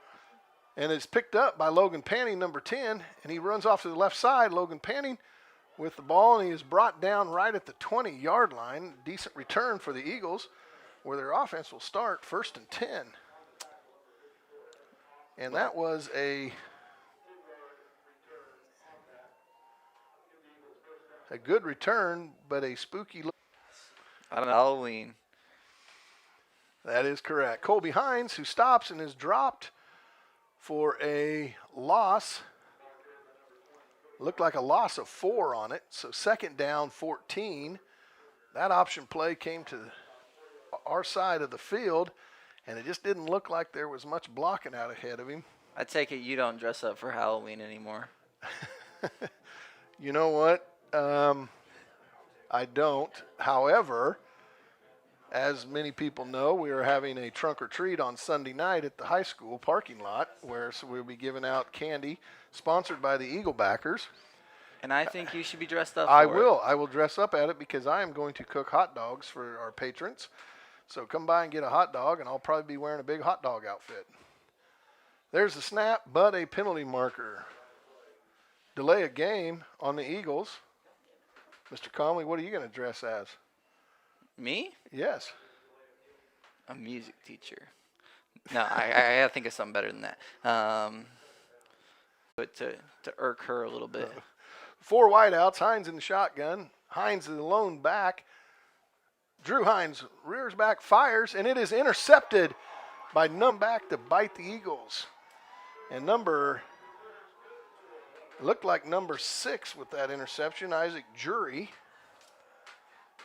And it's picked up by Logan Panning, number 10, and he runs off to the left side. Logan Panning with the ball, and he is brought down right at the 20-yard line. Decent return for the Eagles, where their offense will start 1st and 10. And that was a good return, but a spooky look. I don't know. Halloween. That is correct. Colby Hines, who stops and is dropped for a loss. Looked like a loss of 4 on it. So 2nd down, 14. That option play came to our side of the field, and it just didn't look like there was much blocking out ahead of him. I take it you don't dress up for Halloween anymore. You know what? I don't. However, as many people know, we are having a trunk or treat on Sunday night at the high school parking lot, where we'll be giving out candy, sponsored by the Eagle Backers. And I think you should be dressed up I for will. I will dress up at it because I am going to cook hot dogs for our patrons. So come by and get a hot dog, and I'll probably be wearing a big hot dog outfit. There's the snap, but a penalty marker. Delay a game on the Eagles. Mr. Conley, what are you going to dress as? Me? Yes. A music teacher. No, I think of something better than that. But to irk her a little bit. 4 wideouts. Hines in the shotgun. Hines is the lone back. Drew Hines rears back, fires, and it is intercepted by back to bite the Eagles. And looked like number 6 with that interception, Isaac Jury.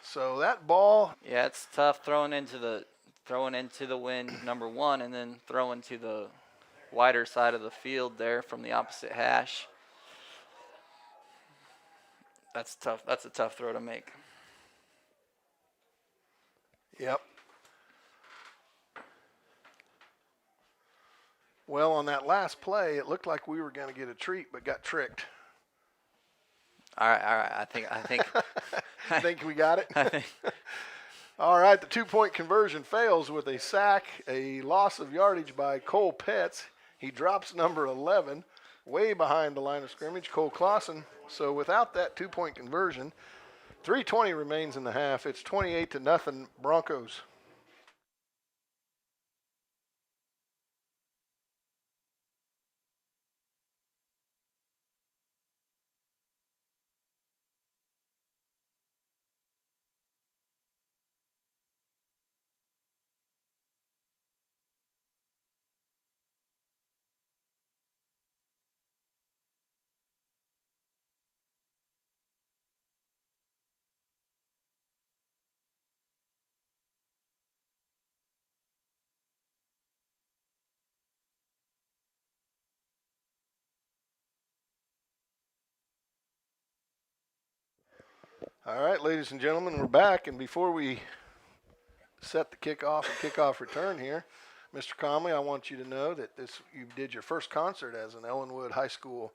So that ball. Yeah, it's tough throwing into the wind, number 1, and then throwing to the wider side of the field there from the opposite hash. That's tough. That's a tough throw to make. Yep. Well, on that last play, it looked like we were going to get a treat, but got tricked. All right. I think. Think we got it? I think. All right, the 2-point conversion fails with a sack, a loss of yardage by Cole Petts. He drops number 11, way behind the line of scrimmage, Cole Clausen. So without that 2-point conversion, 3:20 remains in the half. It's 28-0 Broncos. All right, ladies and gentlemen, we're back. And before we set the kickoff and kickoff return here, Mr. Comley, I want you to know that you did your first concert as an Ellenwood High School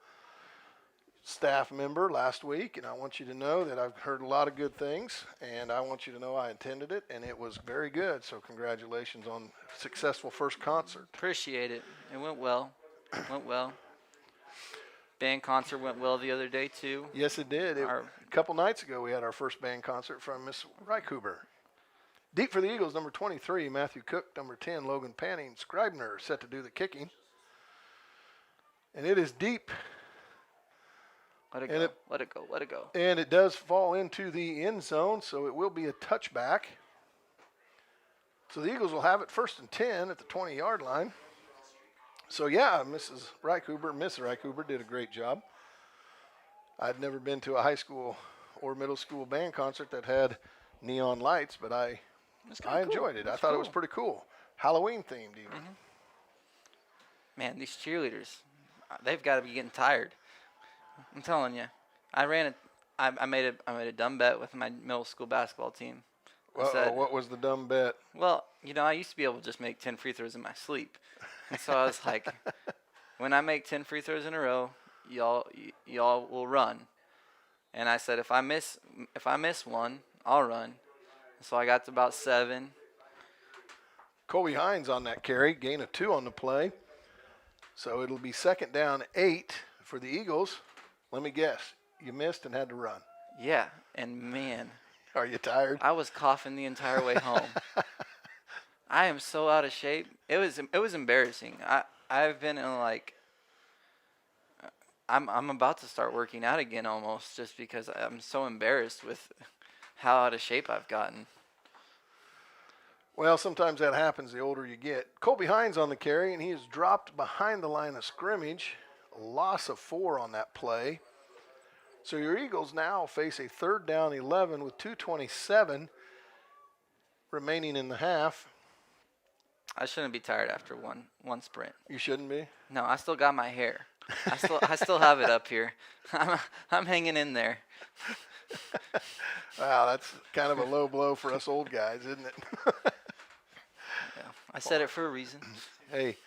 staff member last week, and I want you to know that I've heard a lot of good things, and I want you to know I attended it, and it was very good. So congratulations on successful first concert. Appreciate it. It went well. Band concert went well the other day too. Yes, it did. A couple nights ago, we had our first band concert from Miss Reichhuber. Deep for the Eagles, number 23, Matthew Cook. Number 10, Logan Panning. Scribner set to do the kicking. And it is deep. Let it go. And it does fall into the end zone, so it will be a touchback. So the Eagles will have it 1st and 10 at the 20-yard line. So, yeah, Miss Reichhuber did a great job. I'd never been to a high school or middle school band concert that had neon lights, but I enjoyed it. I thought it was pretty cool. Halloween themed even. Man, these cheerleaders, they've got to be getting tired. I'm telling you. I made a dumb bet with my middle school basketball team. I said, What was the dumb bet? well, I used to be able to just make 10 free throws in my sleep. And so I was like, when I make 10 free throws in a row, y'all will run. And I said, if I miss one, I'll run. So I got to about 7. Colby Hines on that carry, gain of 2 on the play. So it'll be 2nd down 8 for the Eagles. Let me guess, you missed and had to run. Yeah, and man, Are you tired? I was coughing the entire way home. I am so out of shape. It was embarrassing. I've been in I'm about to start working out again almost, just because I'm so embarrassed with how out of shape I've gotten. Well, sometimes that happens the older you get. Colby Hines on the carry, and he is dropped behind the line of scrimmage. A loss of 4 on that play. So your Eagles now face a 3rd down 11 with 2:27 remaining in the half. I shouldn't be tired after one sprint. You shouldn't be. No, I still got my hair. I still have it up here. I'm hanging in there. Wow, that's kind of a low blow for us old guys, isn't it? Yeah, I said it for a reason. Hey,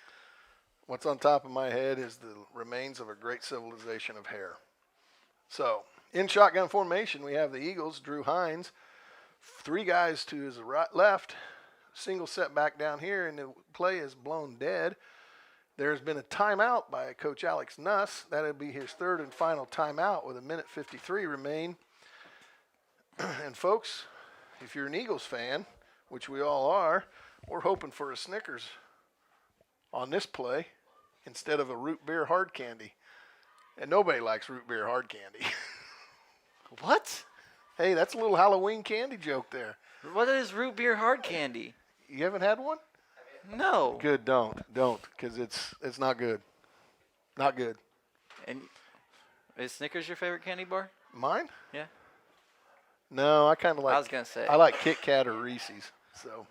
what's on top of my head is the remains of a great civilization of hair. So, in shotgun formation, we have the Eagles, Drew Hines, 3 guys to his right, left, single setback down here, and the play is blown dead. There's been a timeout by Coach Alex Nuss. That'll be his 3rd and final timeout with 1:53 remain. And folks, if you're an Eagles fan, which we all are, we're hoping for a Snickers on this play instead of a root beer hard candy. And nobody likes root beer hard candy. What? Hey, that's a little Halloween candy joke there. What is root beer hard candy? You haven't had one? No. Good, don't, because it's not good. Not good. And is Snickers your favorite candy bar? Mine? Yeah. No, I kind of like. I was gonna say. I like Kit Kat or Reese's. So.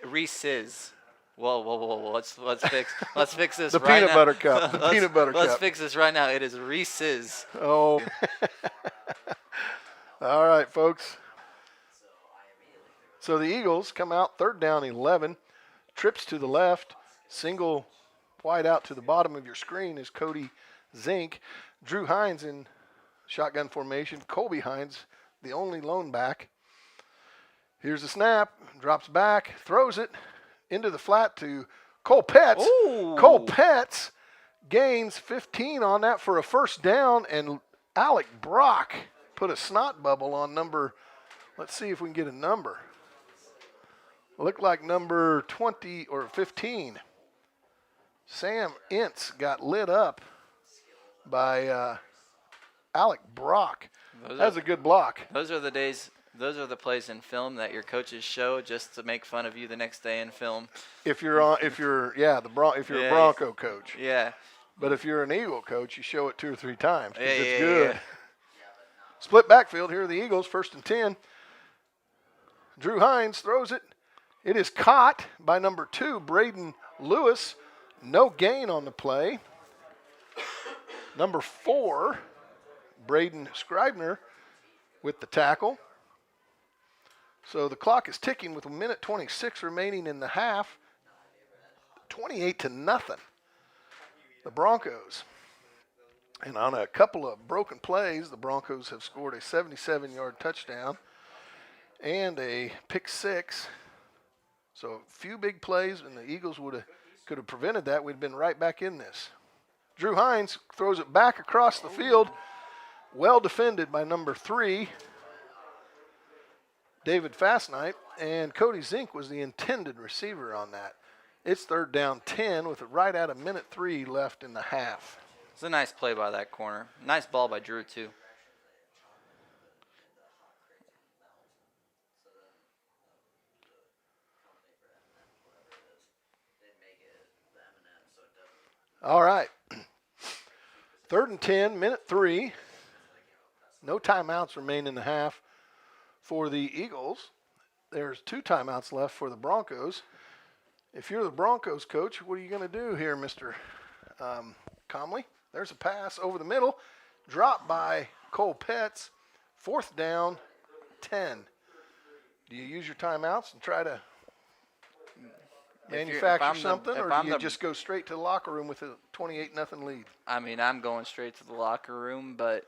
Reese's. Whoa. Let's fix this The right peanut now. butter cup. The peanut butter Let's cup. fix this right now. It is Reese's. Oh. All right, folks. So the Eagles come out 3rd down 11. Trips to the left. Single wide out to the bottom of your screen is Cody Zink. Drew Hines in shotgun formation. Colby Hines, the only lone back. Here's the snap. Drops back. Throws it into the flat to Cole Petts. Ooh. Cole Petts gains 15 on that for a 1st down. And Alec Brock put a snot bubble on number, let's see if we can get a number. Looked like number 20 or 15. Sam Ince got lit up by Alec Brock. That's a good block. Those are the days. Those are the plays in film that your coaches show just to make fun of you the next day in film. If you're a Bronco coach. Yeah. But if you're an Eagle coach, you show it 2 or 3 times because Yeah, it's yeah, good. yeah. Split backfield. Here are the Eagles, 1st and 10. Drew Hines throws it. It is caught by number 2, Braden Lewis. No gain on the play. Number 4, Braden Scribner with the tackle. So the clock is ticking with 1:26 remaining in the half. 28-0. The Broncos. And on a couple of broken plays, the Broncos have scored a 77-yard touchdown and a pick 6. So a few big plays, and the Eagles could have prevented that. We'd been right back in this. Drew Hines throws it back across the field. Well defended by number 3, David Fastnight, and Cody Zink was the intended receiver on that. It's 3rd down 10 with it right at 1:03 left in the half. It's a nice play by that corner. Nice ball by Drew, too. All right. 3rd and 10, 1:03. No timeouts remain in the half for the Eagles. There's 2 timeouts left for the Broncos. If you're the Broncos coach, what are you going to do here, Mr. Comley. There's a pass over the middle. Dropped by Cole Petts. 4th down, 10. Do you use your timeouts and try to manufacture something, or do you just go straight to the locker room with a 28-0 lead? I mean, I'm going straight to the locker room, but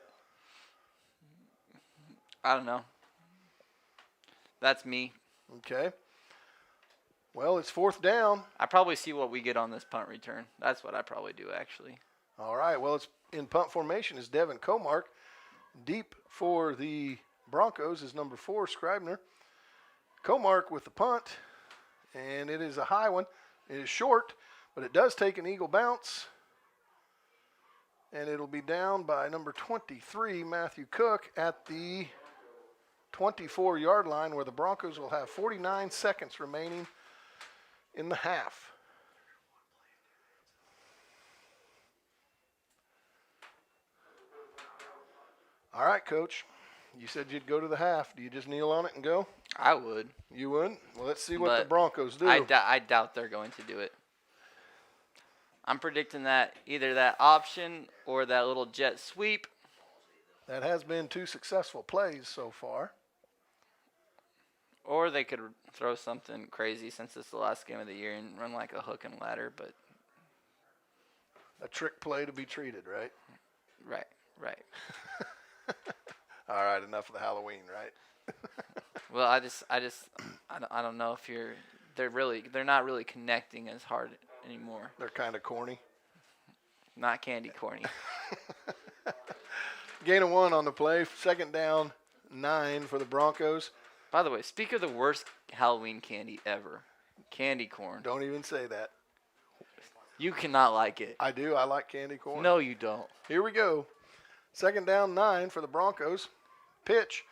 I don't know. That's me. Okay. Well, it's 4th down. I probably see what we get on this punt return. That's what I probably do, actually. All right. Well, it's in punt formation is Devin Comark. Deep for the Broncos is number 4, Scribner. Comark with the punt, and it is a high one. It is short, but it does take an Eagle bounce, and it'll be down by number 23, Matthew Cook, at the 24-yard line, where the Broncos will have 49 seconds remaining in the half. All right, Coach. You said you'd go to the half. Do you just kneel on it and go? I would. You would? Well, let's see what the But Broncos do. I doubt they're going to do it. I'm predicting that either that option or that little jet sweep. That has been 2 successful plays so far. Or they could throw something crazy since it's the last game of the year and run like a hook and ladder. But A trick play to be treated, right? right. All right, enough of the Halloween, right? Well, I don't know if they're not really connecting as hard anymore. They're kind of corny. Not candy corny. Gain of 1 on the play. 2nd down, 9 for the Broncos. By the way, speak of the worst Halloween candy ever. Candy corn. Don't even say that. You cannot like it. I do. I like candy corn. No, you don't. Here we go. 2nd down, 9 for the Broncos. Pitch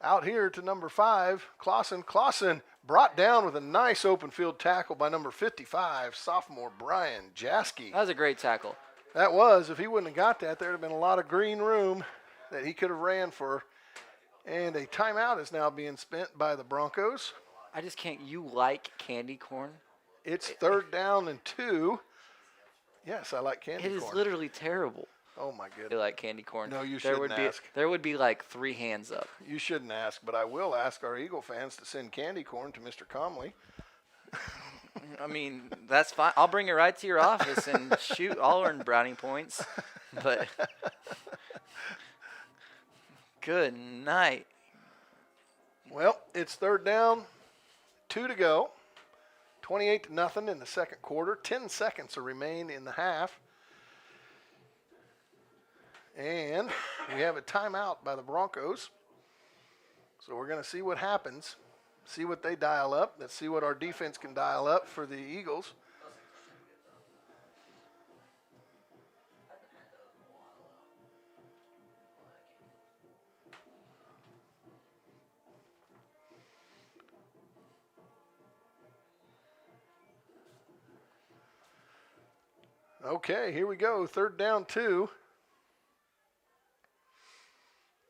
out here to number 5, Clausen. Clausen brought down with a nice open field tackle by number 55, sophomore Brian Jaskey. That was a great tackle. That was. If he wouldn't have got that, there would have been a lot of green room that he could have ran for. And a timeout is now being spent by the Broncos. I just can't. You like candy corn? It's 3rd down and 2. Yes, I like candy corn. It is literally terrible. Oh, my goodness. You like candy corn? No, you shouldn't ask. There would be like 3 hands up. You shouldn't ask, but I will ask our Eagle fans to send candy corn to Mr. Comley. I mean, that's fine. I'll bring it right to your office and shoot. I'll earn brownie points. But good night. Well, it's 3rd down, 2 to go. 28-0 in the 2nd quarter. 10 seconds to remain in the half. And we have a timeout by the Broncos. So we're going to see what happens. See what they dial up. Let's see what our defense can dial up for the Eagles. Okay, here we go. 3rd down, 2.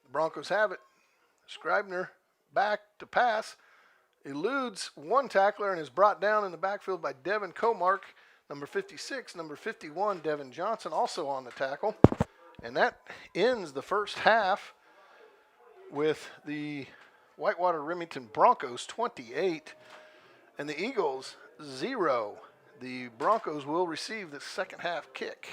The Broncos have it. Scribner back to pass. Eludes one tackler and is brought down in the backfield by Devin Comark. Number 56, number 51, Devin Johnson, also on the tackle. And that ends the first half with the Whitewater Remington Broncos 28 and the Eagles 0. The Broncos will receive the second half kick.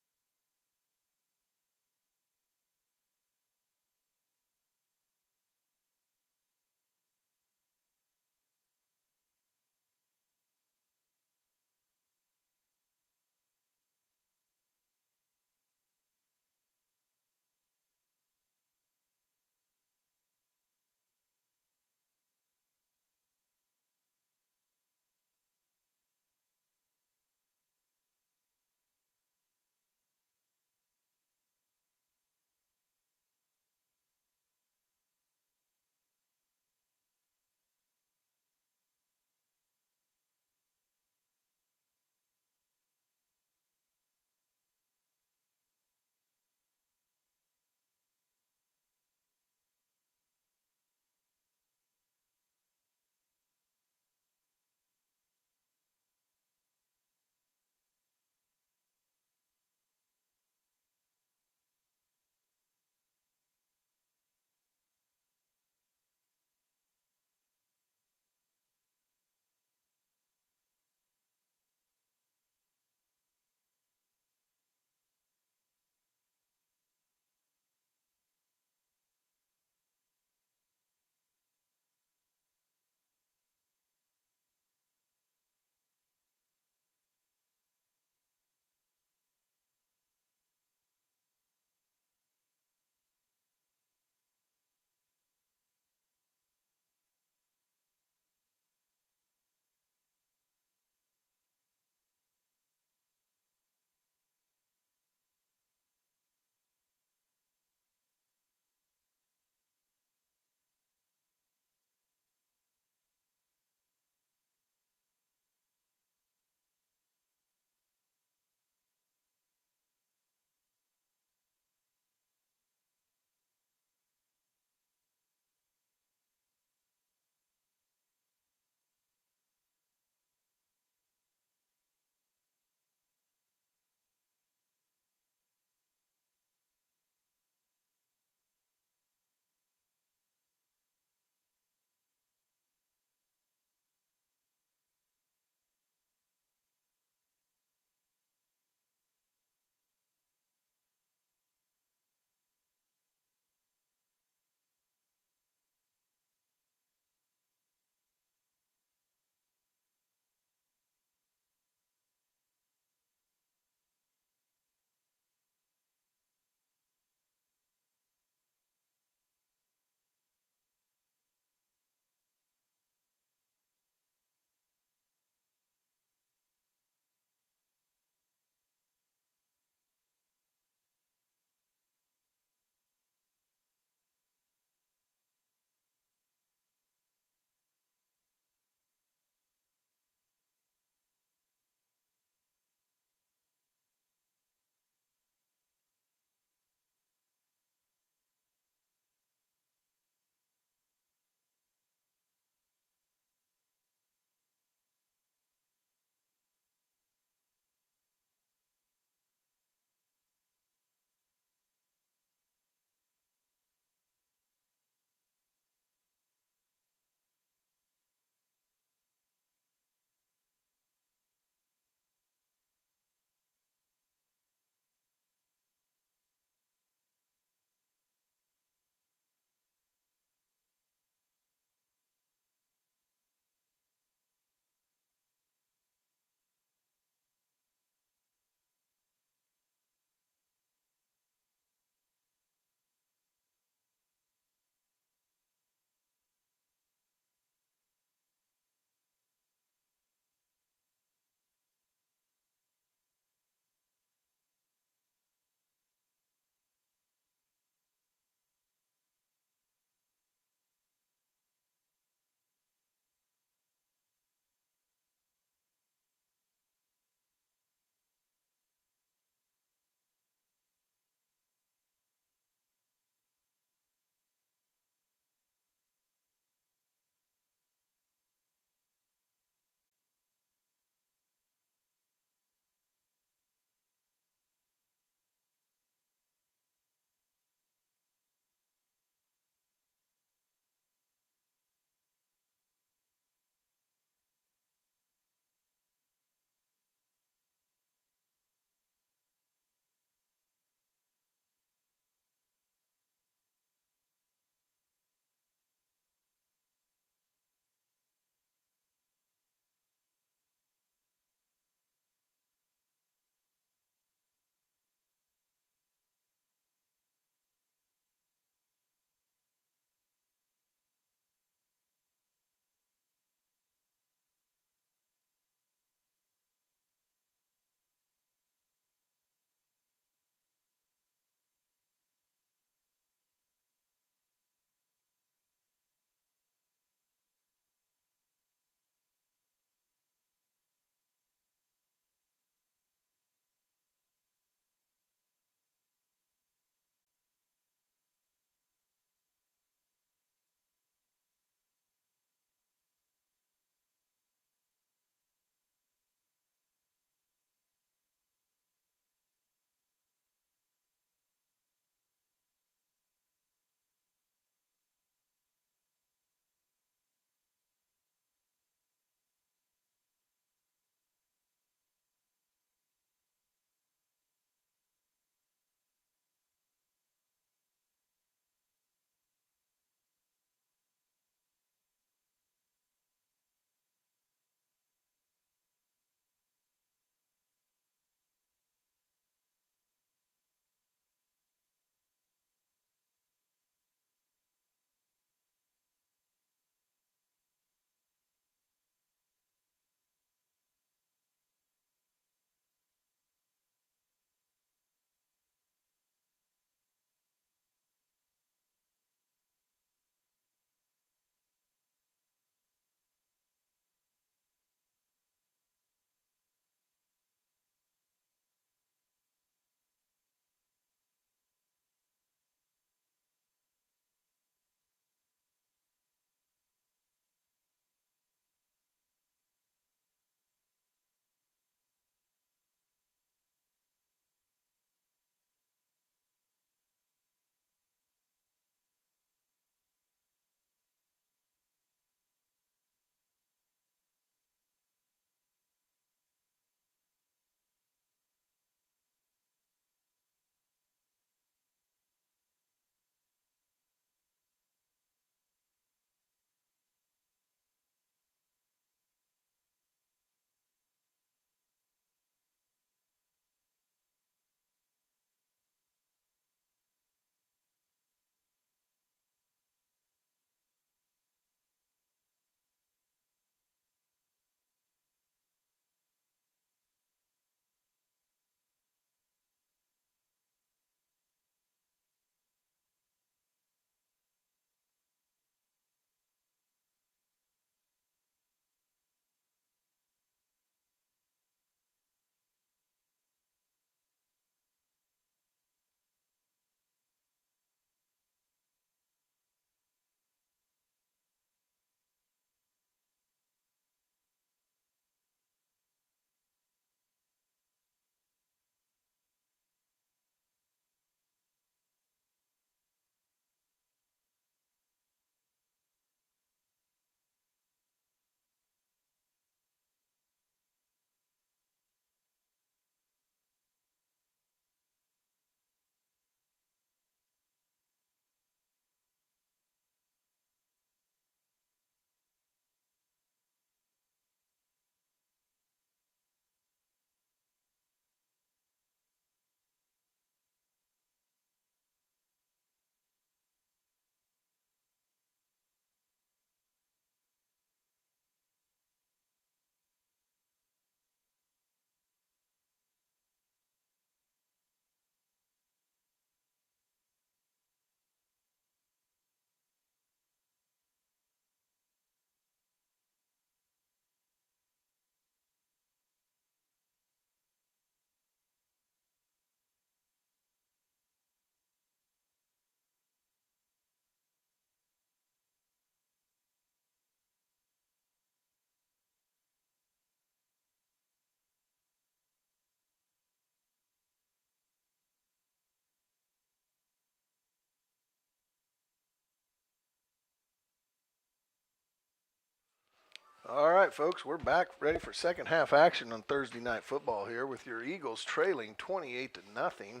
All right, folks, we're back ready for second half action on Thursday Night Football here with your Eagles trailing 28-0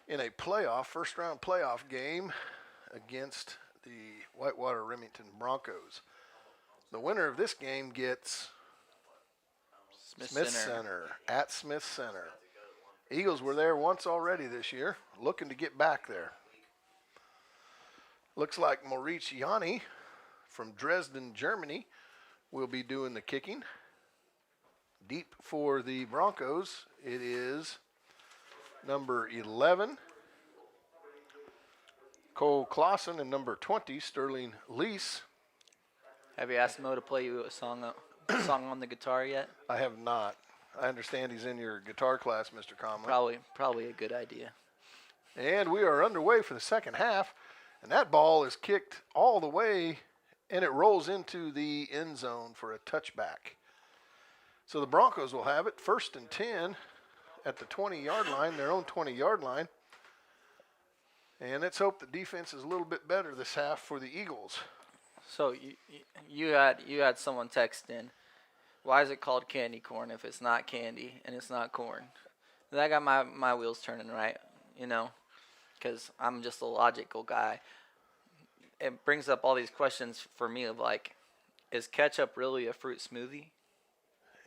in a first round playoff game against the Whitewater Remington Broncos. The winner of this game gets Smith Center at Smith Center. Eagles were there once already this year, looking to get back there. Looks like Maurice Yanni from Dresden, Germany, will be doing the kicking. Deep for the Broncos, it is number 11, Cole Clausen, and number 20, Sterling Lease. Have you asked Mo to play you a song on the guitar yet? I have not. I understand he's in your guitar class, Mr. Conley. Probably a good idea. And we are underway for the second half, and that ball is kicked all the way, and it rolls into the end zone for a touchback. So the Broncos will have it 1st and 10 at the 20-yard line, their own 20-yard line. And let's hope the defense is a little bit better this half for the Eagles. So you had someone text in, why is it called candy corn if it's not candy and it's not corn? That got my wheels turning, right? You know, because I'm just a logical guy. It brings up all these questions for me of like, is ketchup really a fruit smoothie?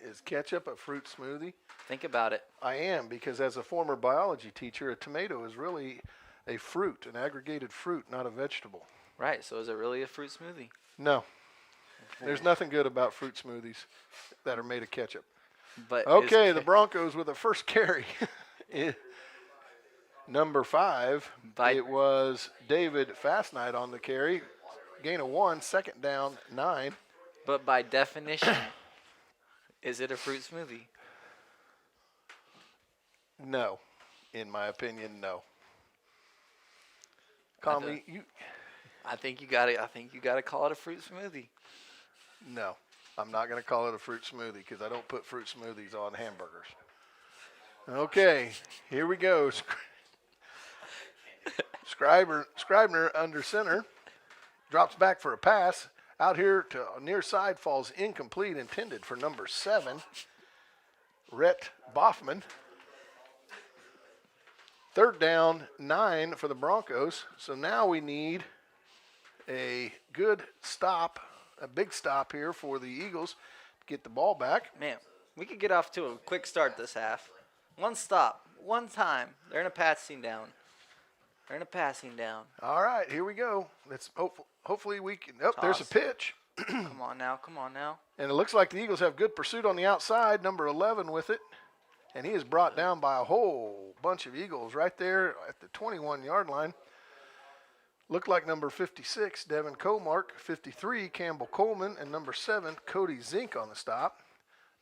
Is ketchup a fruit smoothie? Think about it. I am, because as a former biology teacher, a tomato is really a fruit, an aggregated fruit, not a vegetable. Right, so is it really a fruit smoothie? No. There's nothing good about fruit smoothies that are made of ketchup. But okay, the Broncos with the first carry. Number 5, it was David Fastnight on the carry. Gain of 1, second down, 9. But by definition, is it a fruit smoothie? No. In my opinion, no. Conley, I think you got to call it a fruit smoothie. No. I'm not going to call it a fruit smoothie because I don't put fruit smoothies on hamburgers. Okay, here we go. Scribner under center, drops back for a pass. Out here to near side, falls incomplete, intended for number 7, Rhett Boffman. 3rd down, 9 for the Broncos. So now we need a good stop, a big stop here for the Eagles to get the ball back. Man, we could get off to a quick start this half. One stop, one time. They're in a passing down. All right, here we go. Let's hopefully we can. Oh, there's a pitch. Come on now. And it looks like the Eagles have good pursuit on the outside. Number 11 with it. And he is brought down by a whole bunch of Eagles right there at the 21-yard line. Looked like number 56, Devin Comark, 53, Campbell Coleman, and number 7, Cody Zink on the stop.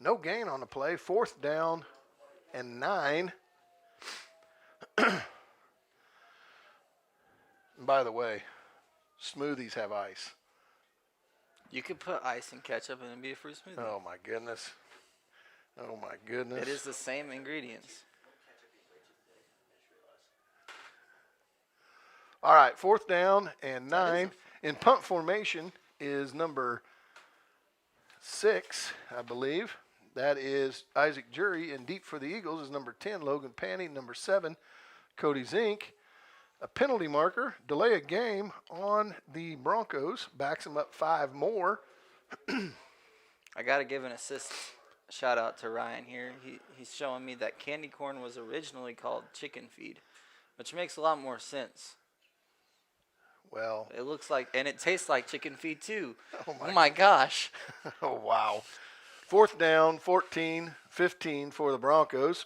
No gain on the play. 4th down and 9. By the way, smoothies have ice. You could put ice and ketchup and it'd be a fruit smoothie. Oh, my goodness. It is the same ingredients. All right, 4th down and 9. In punt formation is number 6, I believe. That is Isaac Jury. And deep for the Eagles is number 10, Logan Panny. Number 7, Cody Zink. A penalty marker, delay a game on the Broncos. Backs them up 5 more. I got to give an assist shout out to Ryan here. He's showing me that candy corn was originally called chicken feed, which makes a lot more sense. Well, it looks like, and it tastes like chicken feed too. Oh my gosh. Oh, wow. 4th down, 14, 15 for the Broncos.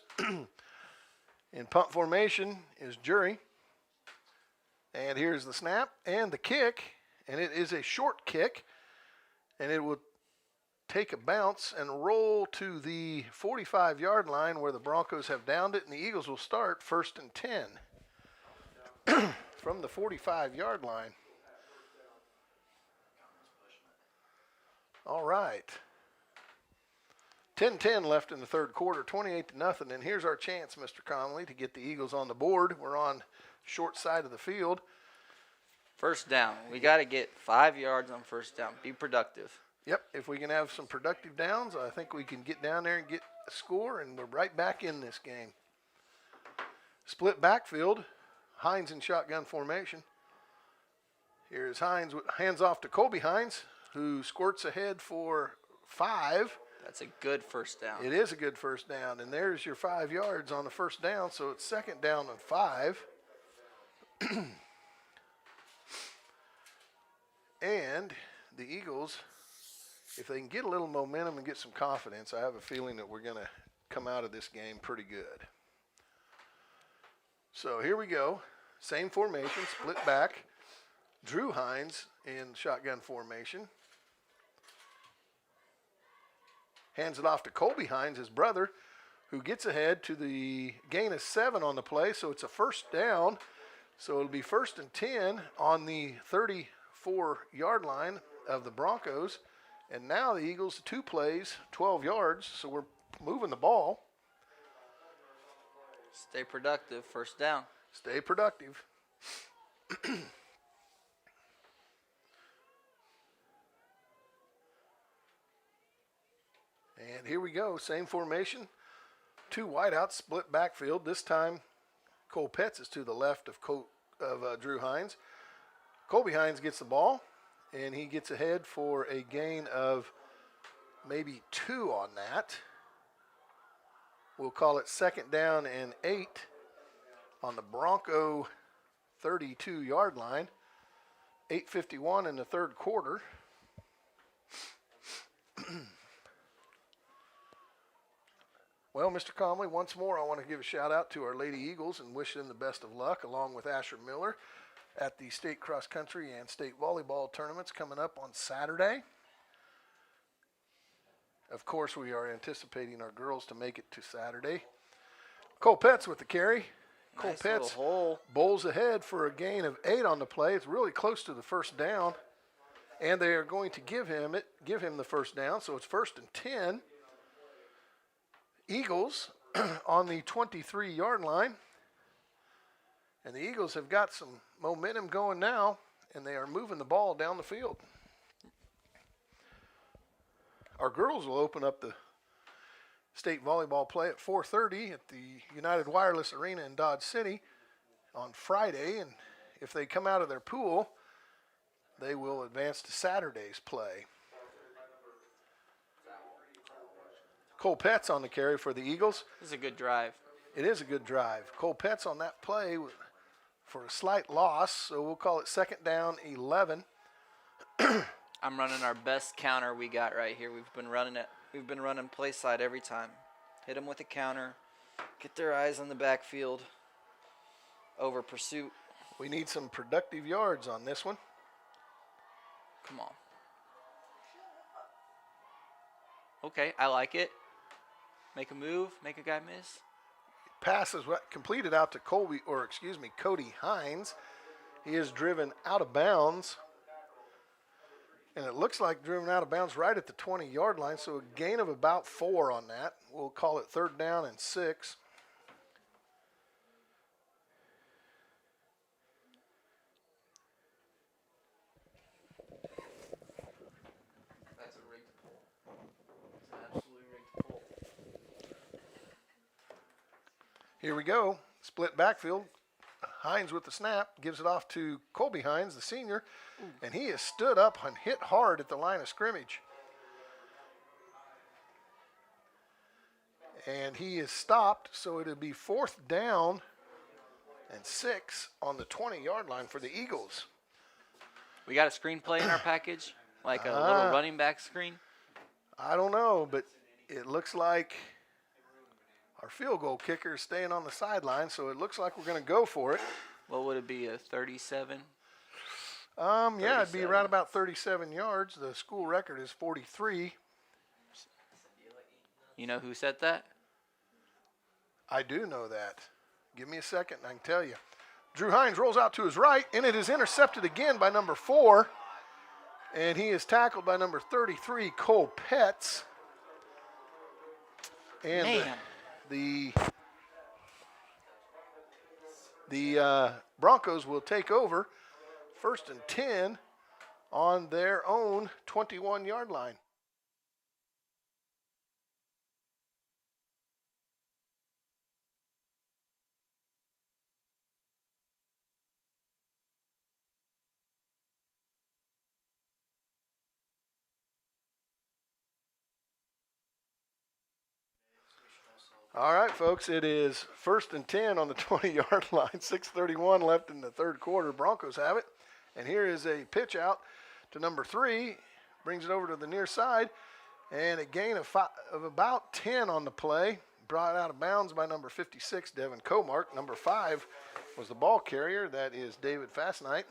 In punt formation is Jury. And here's the snap and the kick, and it is a short kick, and it will take a bounce and roll to the 45-yard line where the Broncos have downed it, and the Eagles will start 1st and 10 from the 45-yard line. All right. 10-10 left in the third quarter, 28-0, and here's our chance, Mr. Conley, to get the Eagles on the board. We're on short side of the field. First down. We got to get 5 yards on first down. Be productive. Yep, if we can have some productive downs, I think we can get down there and get a score, and we're right back in this game. Split backfield, Hines in shotgun formation. Here's Hines, hands off to Colby Hines, who squirts ahead for 5. That's a good first down. It is a good first down, and there's your 5 yards on the first down, so it's 2nd down and 5. And the Eagles, if they can get a little momentum and get some confidence, I have a feeling that we're going to come out of this game pretty good. So here we go. Same formation, split back. Drew Hines in shotgun formation. Hands it off to Colby Hines, his brother, who gets ahead to the gain of 7 on the play. So it's a first down. So it'll be 1st and 10 on the 34-yard line of the Broncos. And now the Eagles, 2 plays, 12 yards. So we're moving the ball. Stay productive. First down. Stay productive. And here we go. Same formation. 2 wideouts, split backfield. This time, Cole Petz is to the left of Drew Hines. Colby Hines gets the ball, and he gets ahead for a gain of maybe 2 on that. We'll call it 2nd down and 8 on the Bronco 32-yard line. 8:51 in the 3rd quarter. Well, Mr. Comley, once more I want to give a shout out to our Lady Eagles and wish them the best of luck, along with Asher Miller at the state cross country and state volleyball tournaments coming up on Saturday. Of course, we are anticipating our girls to make it to Saturday. Cole Petz with the carry. Cole Nice Petz little hole. bowls ahead for a gain of 8 on the play. It's really close to the first down, and they are going to give him the first down. So it's 1st and 10. Eagles on the 23-yard line, and the Eagles have got some momentum going now, and they are moving the ball down the field. Our girls will open up the state volleyball play at 4:30 at the United Wireless Arena in Dodge City on Friday, and if they come out of their pool, they will advance to Saturday's play. Cole Petz on the carry for the Eagles. This is a good drive. It is a good drive. Cole Petz on that play for a slight loss, so we'll call it 2nd down, 11. I'm running our best counter we got right here. We've been running it. We've been running play side every time. Hit them with a counter. Get their eyes on the backfield. Over pursuit. We need some productive yards on this one. Come on. Okay, I like it. Make a move. Make a guy miss. Pass is completed out to Cody Hines. He is driven out of bounds. And it looks like driven out of bounds right at the 20-yard line, so a gain of about 4 on that. We'll call it 3rd down and 6. That's a rigged pull. It's an absolutely rigged pull. Here we go. Split backfield. Hines with the snap, gives it off to Colby Hines, the senior, and he is stood up and hit hard at the line of scrimmage. And he is stopped, so it'll be 4th down and 6 on the 20-yard line for the Eagles. We got a screenplay in our package, like a little running back screen. I don't know, but it looks like our field goal kicker is staying on the sideline, so it looks like we're going to go for it. What would it be, a 37? Yeah, it'd be around about 37 yards. The school record is 43. You know who said that? I do know that. Give me a second and I can tell you. Drew Hines rolls out to his right, and it is intercepted again by number 4. And he is tackled by number 33, Cole Petz. And Man. the Broncos will take over 1st and 10 on their own 21-yard line. All right, folks, it is 1st and 10 on the 20-yard line. 6:31 left in the third quarter. Broncos have it. And here is a pitch out to number 3. Brings it over to the near side. And a gain of about 10 on the play. Brought out of bounds by number 56, Devin Comark. Number 5 was the ball carrier. That is David Fastnight.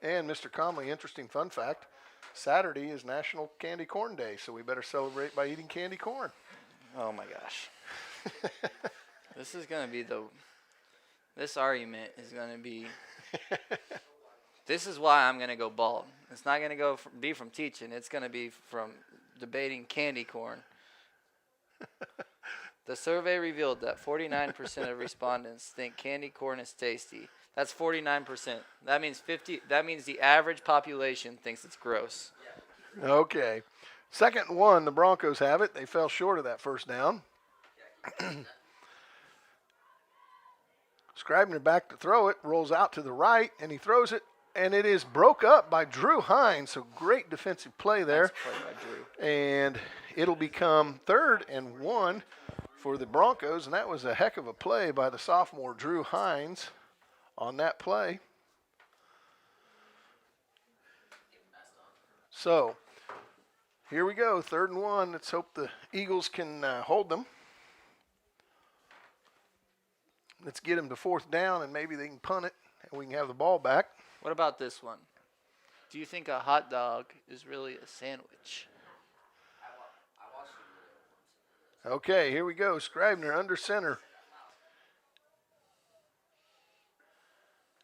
And Mr. Conley, interesting fun fact, Saturday is National Candy Corn Day, so we better celebrate by eating candy corn. Oh, my gosh. This is going to be this argument is going to be, this is why I'm going to go bald. It's not going to be from teaching. It's going to be from debating candy corn. The survey revealed that 49% of respondents think candy corn is tasty. That's 49%. That means the average population thinks it's gross. Okay. 2nd and 1, the Broncos have it. They fell short of that first down. Scribner back to throw it, rolls out to the right, and he throws it, and it is broke up by Drew Hines. So great defensive play there. Nice play by Drew. And it'll become 3rd and 1 for the Broncos, and that was a heck of a play by the sophomore Drew Hines on that play. So here we go, 3rd and 1. Let's hope the Eagles can hold them. Let's get them to 4th down, and maybe they can punt it, and we can have the ball back. What about this one? Do you think a hot dog is really a sandwich? Okay, here we go. Scribner under center.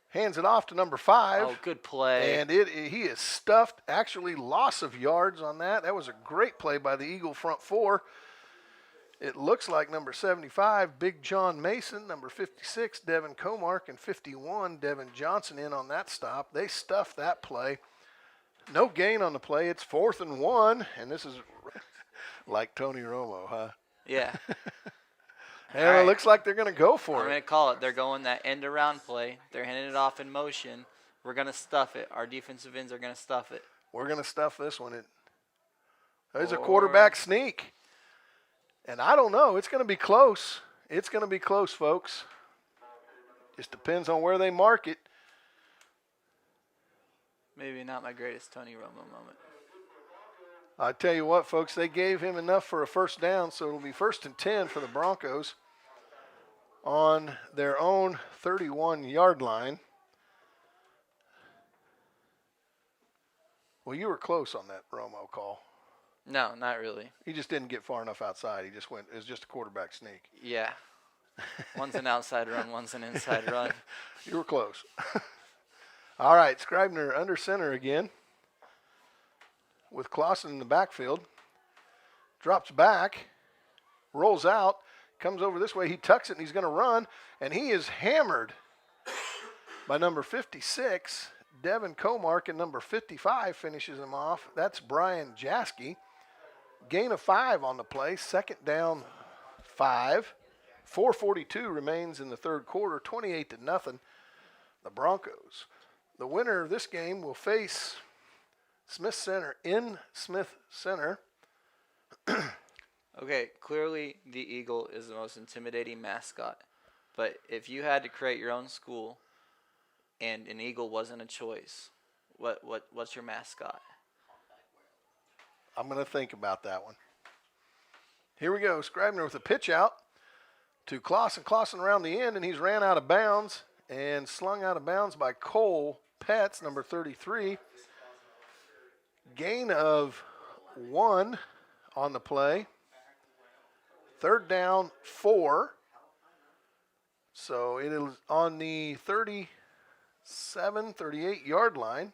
Hands it off to number 5. Oh, good play. And he is stuffed. Actually, loss of yards on that. That was a great play by the Eagle front 4. It looks like number 75, Big John Mason, number 56, Devin Comark, and 51, Devin Johnson in on that stop. They stuffed that play. No gain on the play. It's 4th and 1, and this is like Tony Romo, huh? Yeah. And it looks like they're going to go for I'm going to call it. They're going that end around play. They're handing it off in motion. We're going to stuff it. Our defensive ends are going to stuff it. We're going to stuff this one. There's a quarterback sneak. And I don't know. It's going to be close. It's going to be close, folks. Just depends on where they mark it. Maybe not my greatest Tony Romo moment. I tell you what, folks, they gave him enough for a 1st down, so it'll be 1st and 10 for the Broncos on their own 31-yard line. Well, you were close on that Romo call. No, not really. He just didn't get far enough outside. He just went. It was just a quarterback sneak. Yeah. One's an outside run, one's an inside run. You were close. All right, Scribner under center again with Clausen in the backfield. Drops back, rolls out, comes over this way. He tucks it, and he's going to run, and he is hammered by number 56, Devin Comark, and number 55 finishes him off. That's Brian Jaskey. Gain of 5 on the play, 2nd down 5. 4:42 remains in the third quarter, 28-0. The Broncos. The winner of this game will face Smith Center in Smith Center. Okay, clearly the Eagle is the most intimidating mascot. But if you had to create your own school and an Eagle wasn't a choice, what's your mascot? I'm going to think about that one. Here we go. Scribner with a pitch out to Clausen. Clausen around the end, and he's ran out of bounds and slung out of bounds by Cole Petz, number 33. Gain of 1 on the play. 3rd down 4. So it is on the 37, 38-yard line.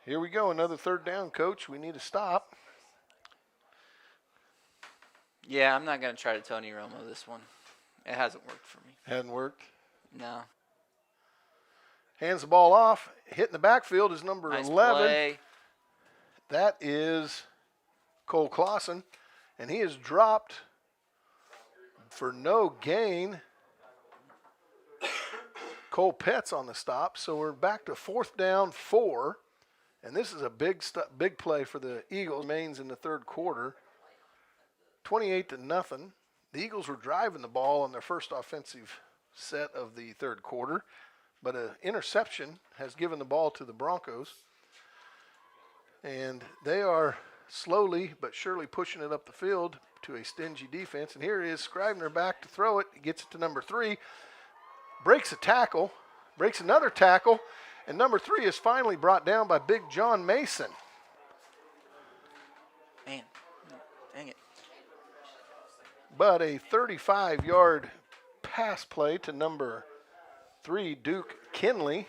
Here we go, another 3rd down, Coach. We need to stop. Yeah, I'm not going to try to Tony Romo this one. It hasn't worked for me. Hadn't worked. No. Hands the ball off. Hitting the backfield is number Nice 11. play. That is Cole Clausen, and he is dropped for no gain. Cole Petz on the stop, so we're back to 4th down 4, and this is a big play for the Eagles. Remains in the third quarter, 28-0. The Eagles were driving the ball on their first offensive set of the third quarter, but an interception has given the ball to the Broncos, and they are slowly but surely pushing it up the field to a stingy defense. And here is Scribner back to throw it. He gets it to number 3. Breaks a tackle, breaks another tackle, and number 3 is finally brought down by Big John Mason. Man, dang it. But a 35-yard pass play to number 3, Duke Kinley,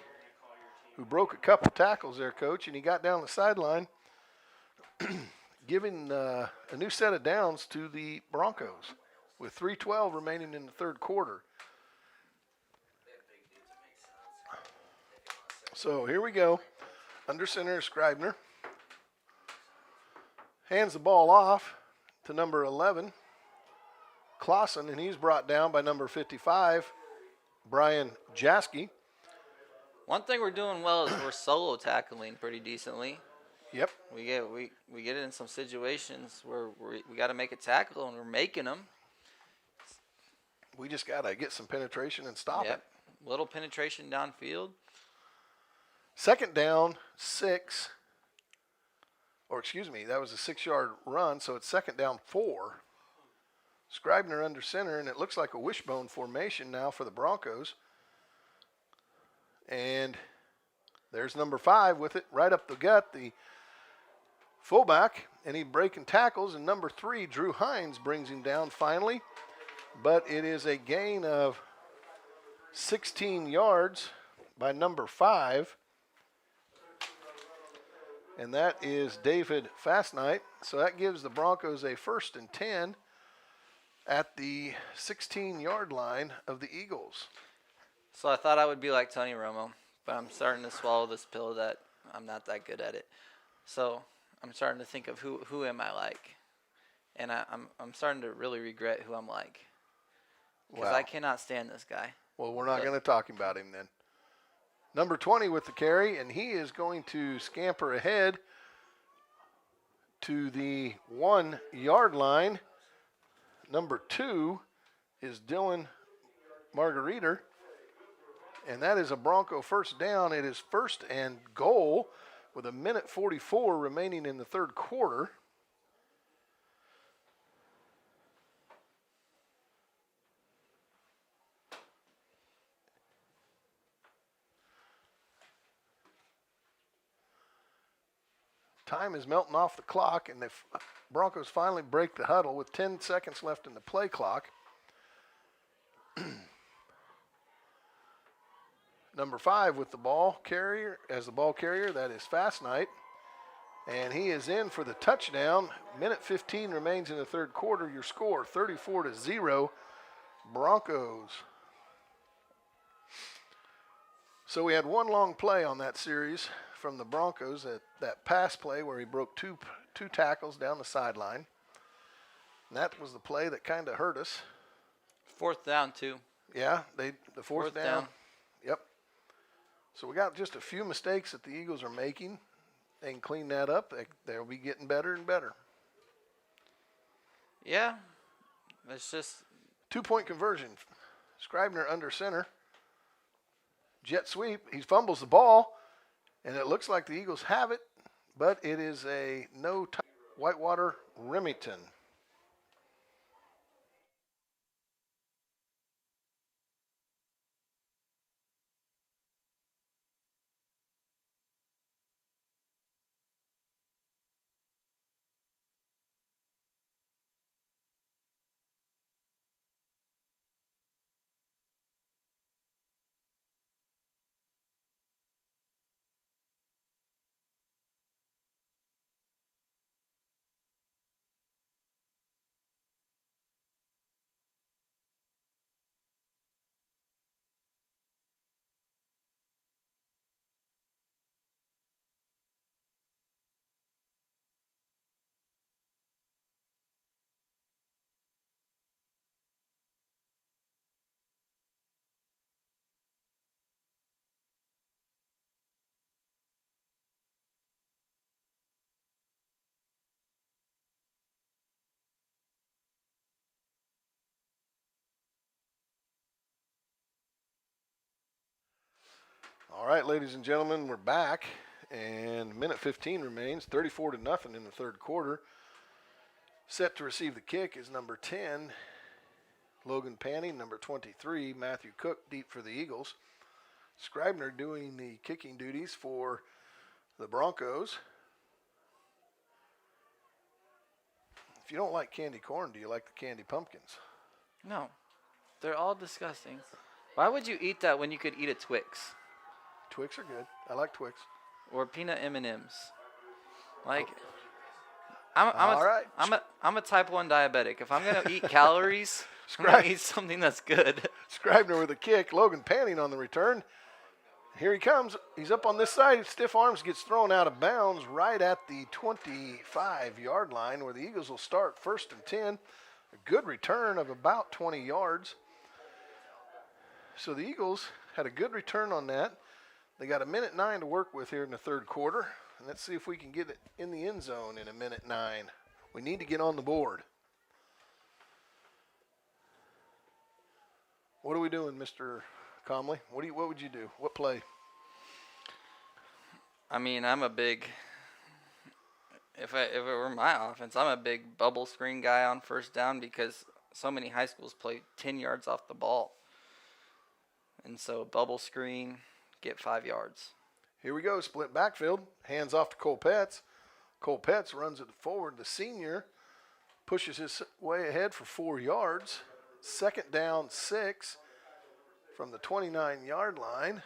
who broke a couple tackles there, Coach, and he got down the sideline, giving a new set of downs to the Broncos with 3:12 remaining in the third quarter. So here we go. Under center is Scribner. Hands the ball off to number 11, Clausen, and he's brought down by number 55, Brian Jaskey. One thing we're doing well is we're solo tackling pretty decently. Yep. We get in some situations where we got to make a tackle, and we're making them. We just got to get some penetration and stop it. Little penetration downfield. 2nd down, 6. Or excuse me, that was a 6-yard run, so it's 2nd down 4. Scribner under center, and it looks like a wishbone formation now for the Broncos. And there's number 5 with it right up the gut, the fullback, and he's breaking tackles, and number 3, Drew Hines, brings him down finally. But it is a gain of 16 yards by number 5. And that is David Fastnight. So that gives the Broncos a 1st and 10 at the 16-yard line of the Eagles. So I thought I would be like Tony Romo, but I'm starting to swallow this pill that I'm not that good at it. So I'm starting to think of who am I like, and I'm starting to really regret who I'm like, because I cannot stand this guy. Well, we're not going to talk about him then. Number 20 with the carry, and he is going to scamper ahead to the 1-yard line. Number 2 is Dylan Margariter, and that is a Bronco 1st down. It is 1st and goal with 1:44 remaining in the third quarter. Time is melting off the clock, and the Broncos finally break the huddle with 10 seconds left in the play clock. Number 5 with the ball carrier, that is Fastnight. And he is in for the touchdown. 1:15 remains in the third quarter. Your score, 34-0, Broncos. So we had one long play on that series from the Broncos, that pass play where he broke two tackles down the sideline. And that was the play that kind of hurt us. 4th down, too. Yeah, the fourth down. Yep. So we got just a few mistakes that the Eagles are making. They can clean that up. They'll be getting better and better. Yeah. It's just 2-point conversion. Scribner under center. Jet sweep. He fumbles the ball, and it looks like the Eagles have it, but it is a no-tie. Whitewater, Remington. All right, ladies and gentlemen, we're back, and minute 15 remains, 34-0 in the third quarter. Set to receive the kick is number 10, Logan Panning, number 23, Matthew Cook, deep for the Eagles. Scribner doing the kicking duties for the Broncos. If you don't like candy corn, do you like the candy pumpkins? No, they're all disgusting. Why would you eat that when you could eat a Twix? Twix are good. I like Twix. Or peanut M&Ms. Like, Right. I'm a type 1 diabetic. If I'm gonna eat calories, I'm gonna eat something that's good. Scribner with a kick. Logan Panning on the return. Here he comes. He's up on this side. Stiff arms, gets thrown out of bounds right at the 25-yard line, where the Eagles will start 1st and 10. A good return of about 20 yards. So the Eagles had a good return on that. They got a minute 9 to work with here in the third quarter. And let's see if we can get it in the end zone in a minute 9. We need to get on the board. What are we doing, Mr. Comley? What would you do? What play? I mean, I'm a big. If it were my offense, I'm a big bubble screen guy on first down because so many high schools play 10 yards off the ball. And so bubble screen, get 5 yards. Here we go, split backfield. Hands off to Cole Petz. Cole Petz runs it forward. The senior pushes his way ahead for 4 yards. 2nd down, 6 from the 29-yard line.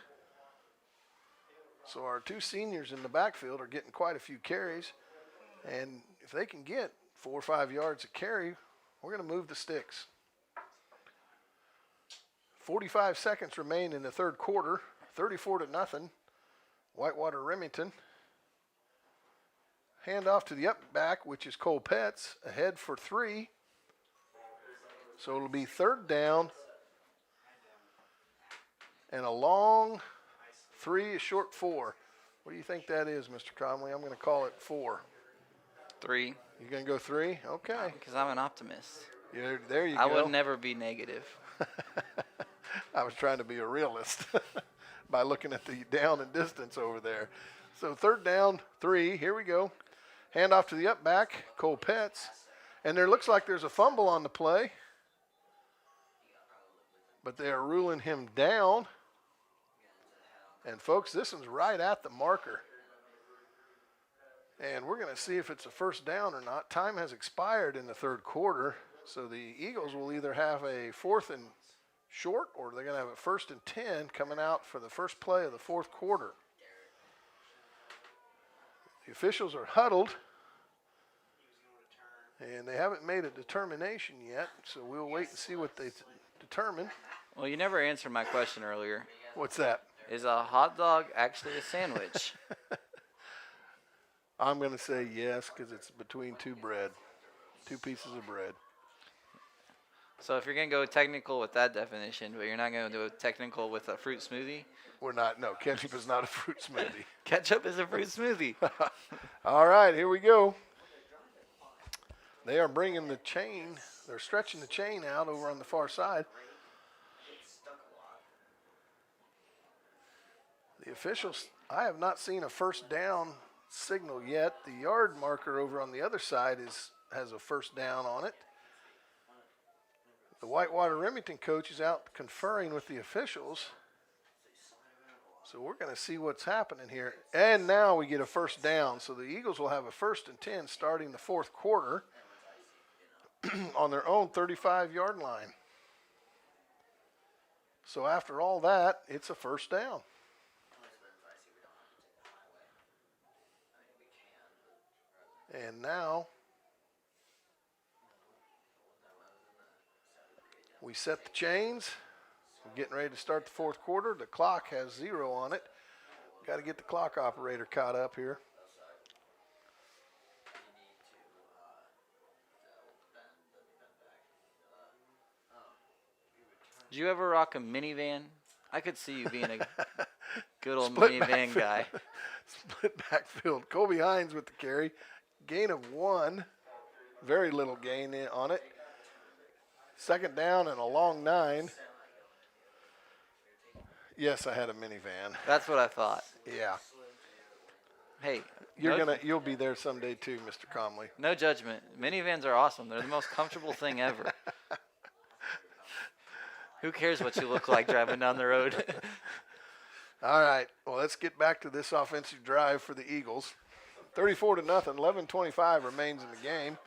So our 2 seniors in the backfield are getting quite a few carries. And if they can get 4 or 5 yards a carry, we're going to move the sticks. 45 seconds remain in the third quarter. 34-0. Whitewater Remington. Hand off to the up back, which is Cole Petz, ahead for 3. So it'll be 3rd down. And a long 3, a short 4. What do you think that is, Mr. Conley? I'm going to call it 4. 3. You're going to go 3? Okay. Because I'm an optimist. Yeah, there you go. I would never be negative. I was trying to be a realist by looking at the down and distance over there. So 3rd down, 3. Here we go. Hand off to the up back, Cole Petz. And there looks like there's a fumble on the play. But they are ruling him down. And, folks, this one's right at the marker. And we're going to see if it's a first down or not. Time has expired in the third quarter. So the Eagles will either have a 4th and short or they're going to have a 1st and 10 coming out for the first play of the fourth quarter. The officials are huddled. And they haven't made a determination yet. So we'll wait and see what they determine. Well, you never answered my question earlier. What's that? Is a hot dog actually a sandwich? I'm going to say yes because it's between 2 pieces of bread. So if you're going to go technical with that definition, but you're not going to do it technical with a fruit smoothie? We're not. No, ketchup is not a fruit smoothie. Ketchup is a fruit smoothie. All right, here we go. They are bringing the chain. They're stretching the chain out over on the far side. The officials, I have not seen a first down signal yet. The yard marker over on the other side has a first down on it. The Whitewater Remington coach is out conferring with the officials. So we're going to see what's happening here. And now we get a first down. So the Eagles will have a 1st and 10 starting the fourth quarter on their own 35-yard line. So after all that, it's a first down. And now we set the chains. We're getting ready to start the fourth quarter. The clock has 0 on it. Got to get the clock operator caught up here. Did you ever rock a minivan? I could see you being a good old minivan guy. Split backfield. Colby Hines with the carry. Gain of 1. Very little gain on it. 2nd down and a long 9. Yes, I had a minivan. That's what I thought. Yeah. Hey, You'll be there someday too, Mr. Comley. no judgment. Minivans are awesome. They're the most comfortable thing ever. Who cares what you look like driving down the road? All right. Well, let's get back to this offensive drive for the Eagles. 34-0, 11:25 remains in the game.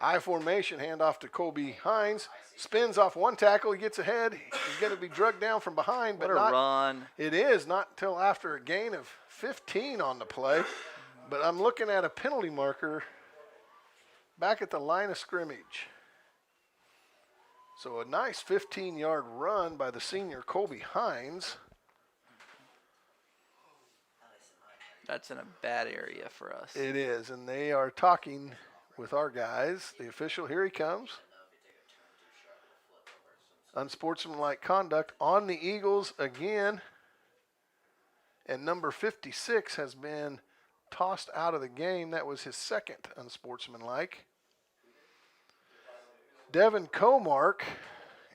I formation, handoff to Colby Hines. Spins off one tackle. He gets ahead. He's going to be drugged down from behind. What but a not, run. It is not until after a gain of 15 on the play. But I'm looking at a penalty marker back at the line of scrimmage. So a nice 15-yard run by the senior Colby Hines. That's in a bad area for us. It is, and they are talking with our guys. The official, here he comes. Unsportsmanlike conduct on the Eagles again. And number 56 has been tossed out of the game. That was his second unsportsmanlike. Devin Comark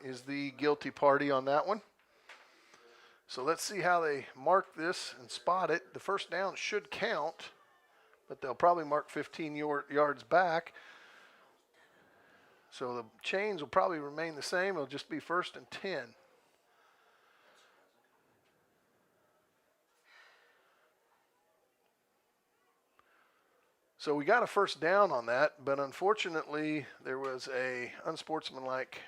is the guilty party on that one. So let's see how they mark this and spot it. The first down should count, but they'll probably mark 15 yards back. So the chains will probably remain the same. It'll just be 1st and 10. So we got a first down on that, but unfortunately there was a unsportsmanlike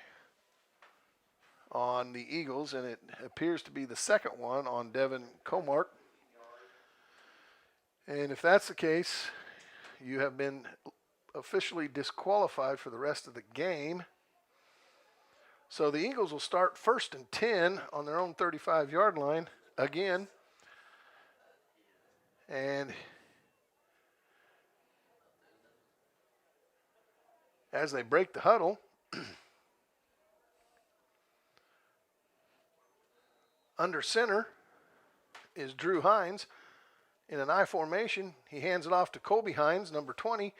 on the Eagles, and it appears to be the second one on Devin Comark. And if that's the case, you have been officially disqualified for the rest of the game. So the Eagles will start 1st and 10 on their own 35-yard line again. And as they break the huddle, under center is Drew Hines. In an I formation, he hands it off to Colby Hines, number 20,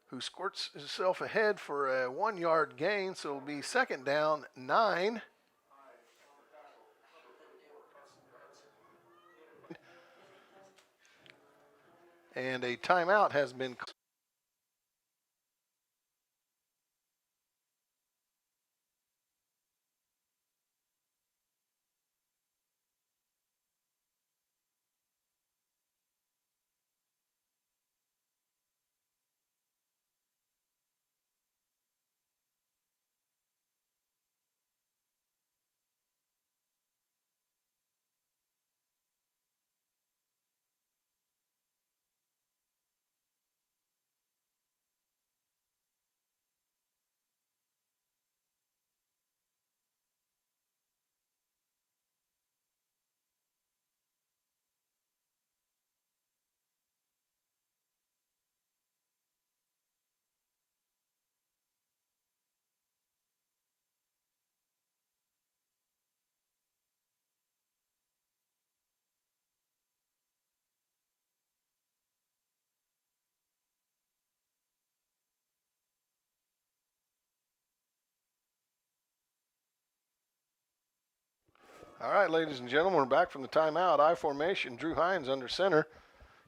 who squirts himself ahead for a 1-yard gain. So it'll be 2nd down, 9. And a timeout has been called. All right, ladies and gentlemen, we're back from the timeout. I formation, Drew Hines under center.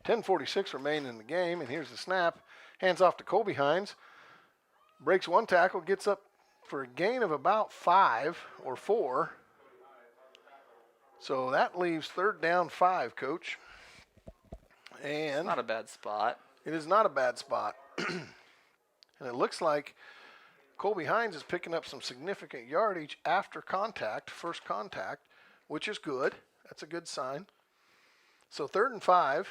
10:46 remain in the game, and here's the snap. Hands off to Colby Hines. Breaks one tackle, gets up for a gain of about 5 or 4. So that leaves 3rd down 5, Coach. And It's not a bad spot. It is not a bad spot. And it looks like Colby Hines is picking up some significant yardage after contact, first contact, which is good. That's a good sign. So 3rd and 5.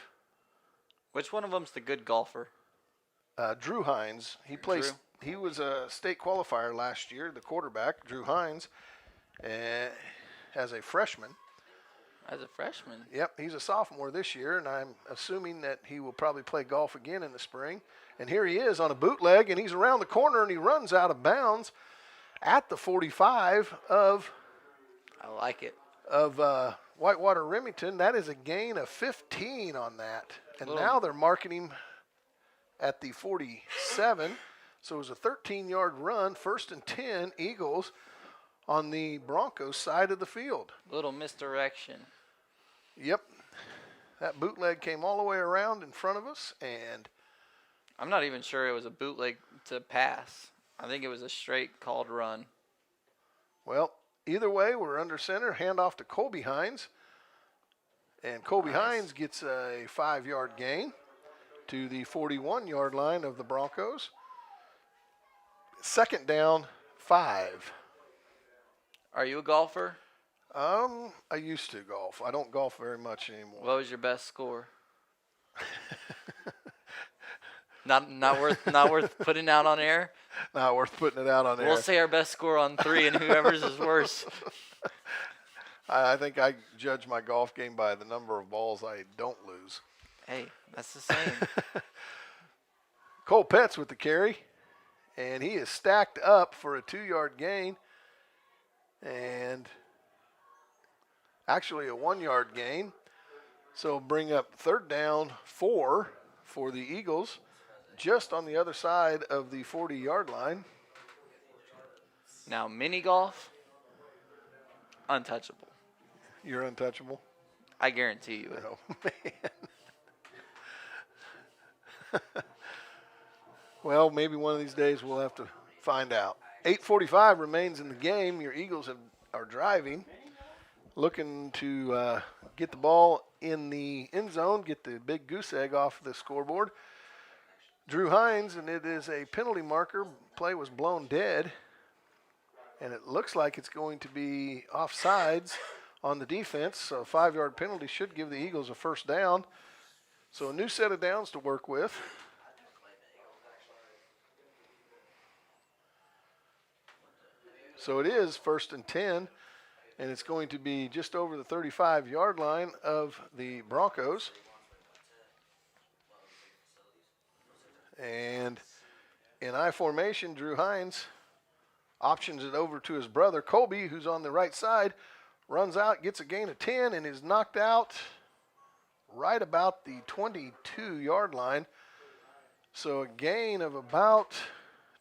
Which one of them's the good golfer? Drew Hines. He was a state qualifier last year, the quarterback, Drew Hines, as a freshman. As a freshman? Yep, he's a sophomore this year, and I'm assuming that he will probably play golf again in the spring. And here he is on a bootleg, and he's around the corner, and he runs out of bounds at the 45 of I like it. Whitewater Remington. That is a gain of 15 on that. And now they're marking him at the 47. So it was a 13-yard run, 1st and 10, Eagles on the Broncos side of the field. Little misdirection. Yep. That bootleg came all the way around in front of us, and I'm not even sure it was a bootleg to pass. I think it was a straight called run. well, either way, we're under center. Handoff to Colby Hines. And Colby Hines gets a 5-yard gain to the 41-yard line of the Broncos. Second down, 5. Are you a golfer? I used to golf. I don't golf very much anymore. What was your best score? Not worth putting out on air. Not worth putting it out on air. We'll say our best score on 3, and whoever's is worse. I think I judge my golf game by the number of balls I don't lose. Hey, that's the same. Cole Petz with the carry, and he is stacked up for a 2-yard gain, and actually a 1-yard gain. So bring up third down 4 for the Eagles, just on the other side of the 40-yard line. Now, mini golf, untouchable. You're untouchable? I guarantee you it. Oh, man. Well, maybe one of these days we'll have to find out. 8:45 remains in the game. Your Eagles are driving, looking to get the ball in the end zone, get the big goose egg off the scoreboard. Drew Hines, and it is a penalty marker. Play was blown dead, and it looks like it's going to be offsides on the defense. So a 5-yard penalty should give the Eagles a first down. So a new set of downs to work with. So it is 1st and 10, and it's going to be just over the 35-yard line of the Broncos. And in I formation, Drew Hines options it over to his brother, Colby, who's on the right side, runs out, gets a gain of 10, and is knocked out right about the 22-yard line. So a gain of about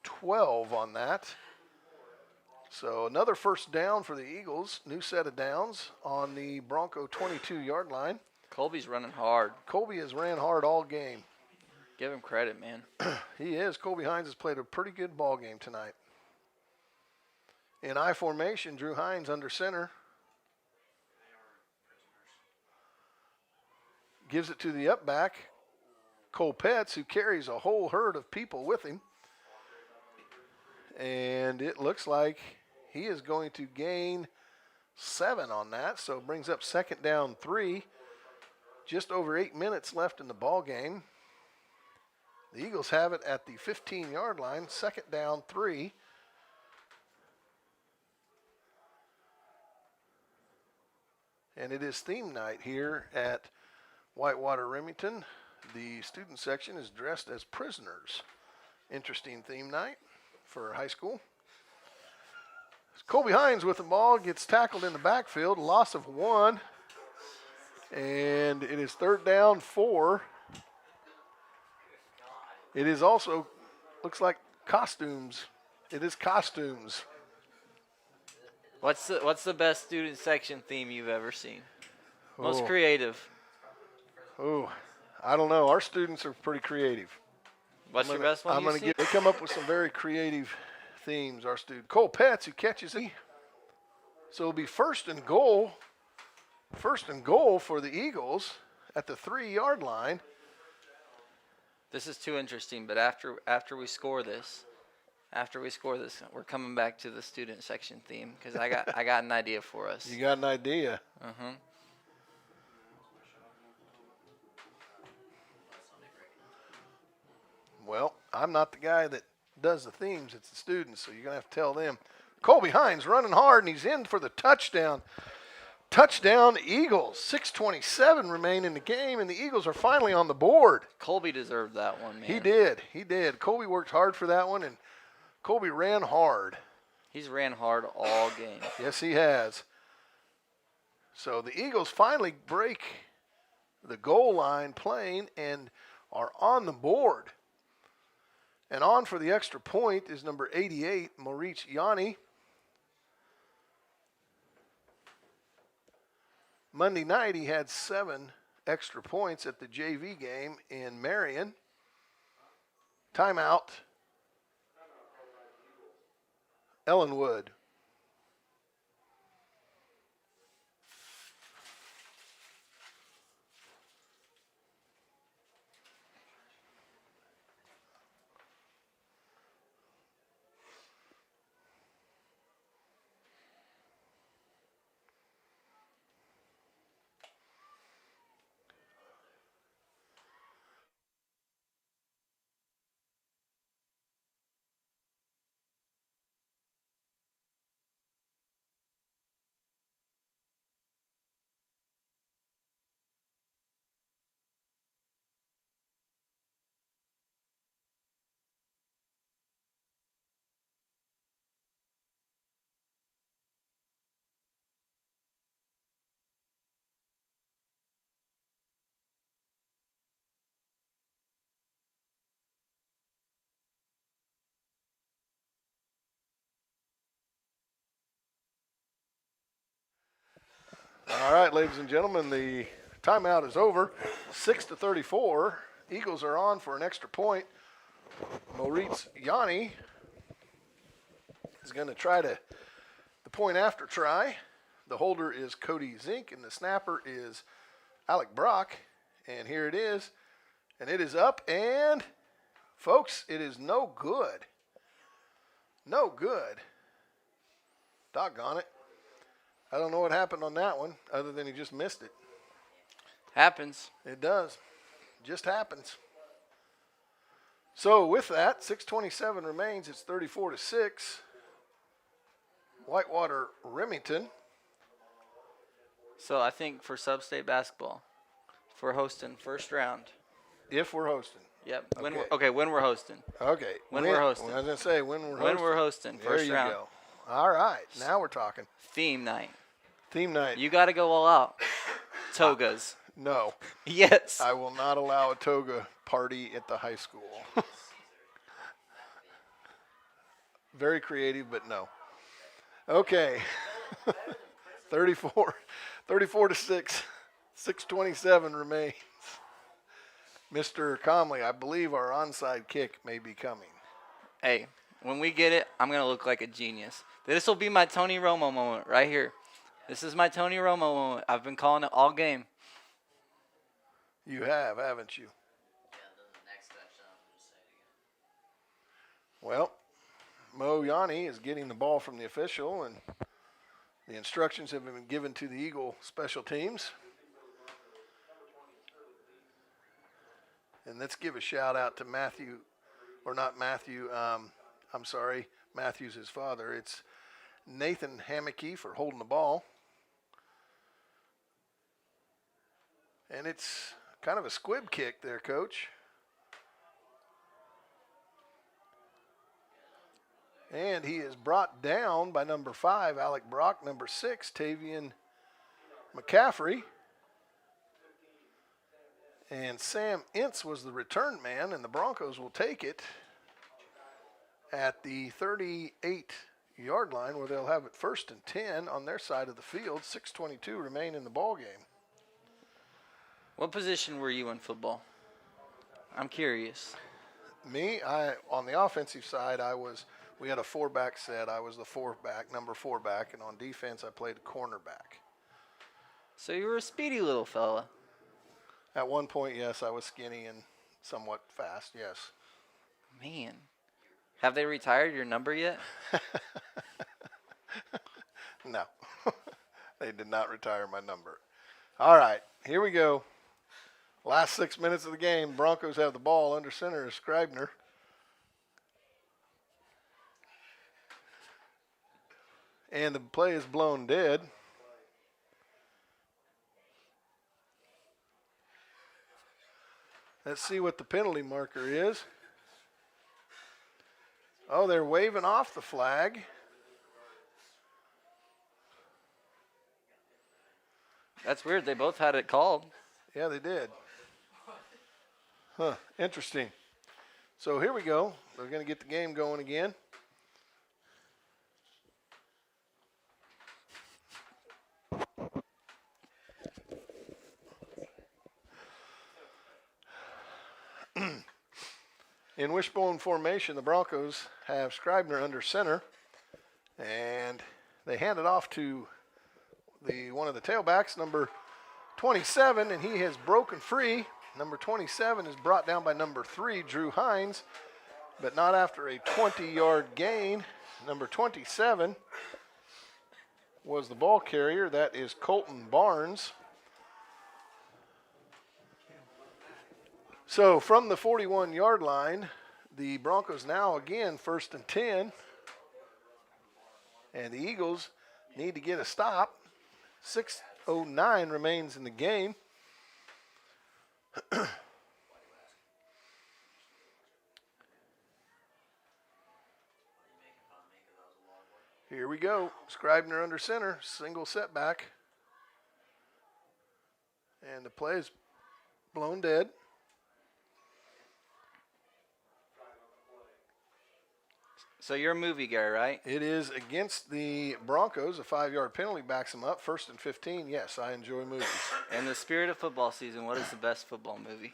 12 on that. So another first down for the Eagles. New set of downs on the Bronco 22-yard line. Colby's running hard. Colby has ran hard all game. Give him credit, man. He is. Colby Hines has played a pretty good ball game tonight. In I formation, Drew Hines under center. Gives it to the up back, Cole Petz, who carries a whole herd of people with him. And it looks like he is going to gain 7 on that. So it brings up second down 3. Just over 8 minutes left in the ball game. The Eagles have it at the 15-yard line, second down 3. And it is theme night here at Whitewater, Remington. The student section is dressed as prisoners. Interesting theme night for high school. Colby Hines with the ball, gets tackled in the backfield, loss of 1. And it is third down 4. It is also, looks like costumes. It is costumes. What's the best student section theme you've ever seen? Most creative. Oh, I don't know. Our students are pretty creative. What's your best one? They come up with some very creative themes. Our student Cole Petz, who catches it. So it'll be first and goal for the Eagles at the 3-yard line. This is too interesting, but after we score this, we're coming back to the student section theme because I got an idea for us. You got an idea? Uh-huh. Well, I'm not the guy that does the themes. It's the students, so you're going to have to tell them. Colby Hines running hard, and he's in for the touchdown. Touchdown, Eagles. 6:27 remain in the game, and the Eagles are finally on the board. Colby deserved that one, man. He did. Colby worked hard for that one, and Colby ran hard. He's ran hard all game. Yes, he has. So the Eagles finally break the goal line playing and are on the board. And on for the extra point is number 88, Maurice Yanni. Monday night, he had 7 extra points at the JV game in Marion. Timeout. Ellenwood. All right, ladies and gentlemen, the timeout is over. 6-34. Eagles are on for an extra point. Moritz Yanni is going to try the point after try. The holder is Cody Zink, and the snapper is Alec Brock. And here it is. And it is up, and, folks, it is no good. No good. Doggone it. I don't know what happened on that one other than he just missed it. Happens. It does. Just happens. So with that, 6:27 remains. It's 34-6. Whitewater Remington. So I think for sub-state basketball, if we're hosting first round. If we're hosting. Yep. Okay. When we're hosting. Okay. When we're hosting. I was going to say when we're hosting. When we're hosting, There first you round. go. All right. Now we're talking. Theme night. Theme night. You got to go all out. Togas. No. Yes. I will not allow a toga party at the high school. Very creative, but no. Okay. 34-6. 6:27 remains. Mr. Comley, I believe our onside kick may be coming. Hey, when we get it, I'm going to look like a genius. This will be my Tony Romo moment right here. This is my Tony Romo moment. I've been calling it all game. You have, haven't you? Well, Mo Yanni is getting the ball from the official, and the instructions have been given to the Eagle special teams. And let's give a shout out to Matthew, or not Matthew, I'm sorry, Matthew's his father. It's Nathan Hammocky for holding the ball. And it's kind of a squib kick there, Coach. And he is brought down by number 5, Alec Brock, number 6, Tavian McCaffrey. And Sam Ince was the return man, and the Broncos will take it at the 38-yard line, where they'll have it 1st and 10 on their side of the field. 6:22 remain in the ball game. What position were you in football? I'm curious. Me, on the offensive side, we had a 4-back set. I was the 4-back, number 4-back, and on defense, I played cornerback. So you were a speedy little fella. At one point, yes, I was skinny and somewhat fast, yes. Man. Have they retired your number yet? No. They did not retire my number. All right, here we go. Last 6 minutes of the game. Broncos have the ball. Under center is Scribner. And the play is blown dead. Let's see what the penalty marker is. Oh, they're waving off the flag. That's weird. They both had it called. Yeah, they did. Huh, interesting. So here we go. We're going to get the game going again. In wishbone formation, the Broncos have Scribner under center, and they hand it off to one of the tailbacks, number 27, and he has broken free. Number 27 is brought down by number 3, Drew Hines, but not after a 20-yard gain. Number 27 was the ball carrier. That is Colton Barnes. So from the 41-yard line, the Broncos now again 1st and 10. And the Eagles need to get a stop. 6:09 remains in the game. Here we go. Scribner under center, single setback. And the play is blown dead. So you're a movie guy, right? It is against the Broncos. A 5-yard penalty backs them up. 1st and 15. Yes, I enjoy movies. In the spirit of football season, what is the best football movie?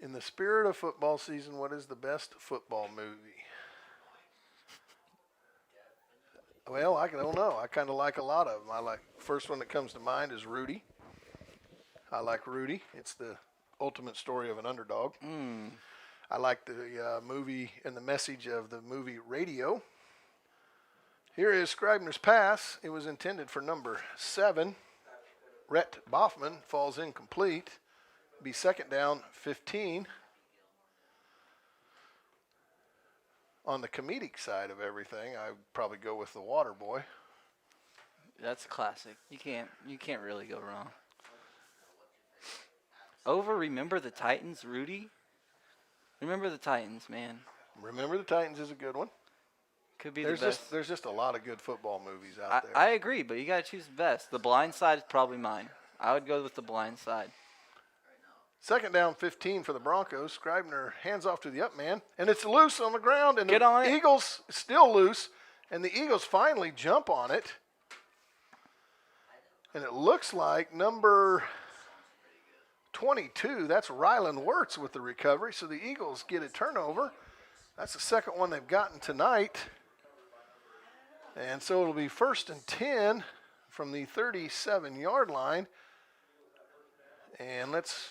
In the spirit of football season, what is the best football movie? Well, I don't know. I kind of like a lot of them. First one that comes to mind is Rudy. I like Rudy. It's the ultimate story of an underdog. I like the movie and the message of the movie Radio. Here is Scribner's pass. It was intended for number 7. Rhett Boffman falls incomplete. Be 2nd down, 15. On the comedic side of everything, I would probably go with the Water Boy. That's classic. You can't really go wrong. Over Remember the Titans, Rudy? Remember the Titans, man. Remember the Titans is a good one. Could be the best. There's just a lot of good football movies out there. I agree, but you got to choose the best. The Blind Side is probably mine. I would go with The Blind Side. 2nd down, 15 for the Broncos. Scribner hands off to the up man, and it's loose on the ground. And Get on the it. Eagles still loose, and the Eagles finally jump on it. And it looks like number 22, that's Rylan Wirtz with the recovery. So the Eagles get a turnover. That's the second one they've gotten tonight. And so it'll be 1st and 10 from the 37-yard line. And let's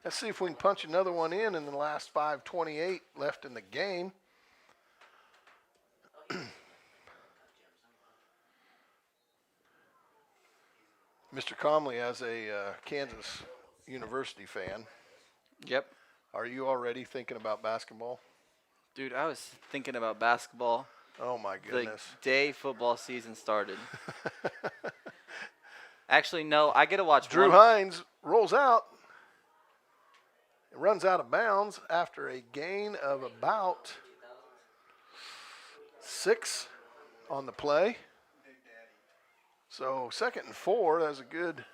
see if we can punch another one in the last 5:28 left in the game. Mr. Comley, as a Kansas University fan, Yep. are you already thinking about basketball? Dude, I was thinking about basketball Oh, my the goodness. day football season started. Actually, no, I get to watch Drew one. Hines rolls out. It runs out of bounds after a gain of about 6 on the play. So 2nd and 4, that was a good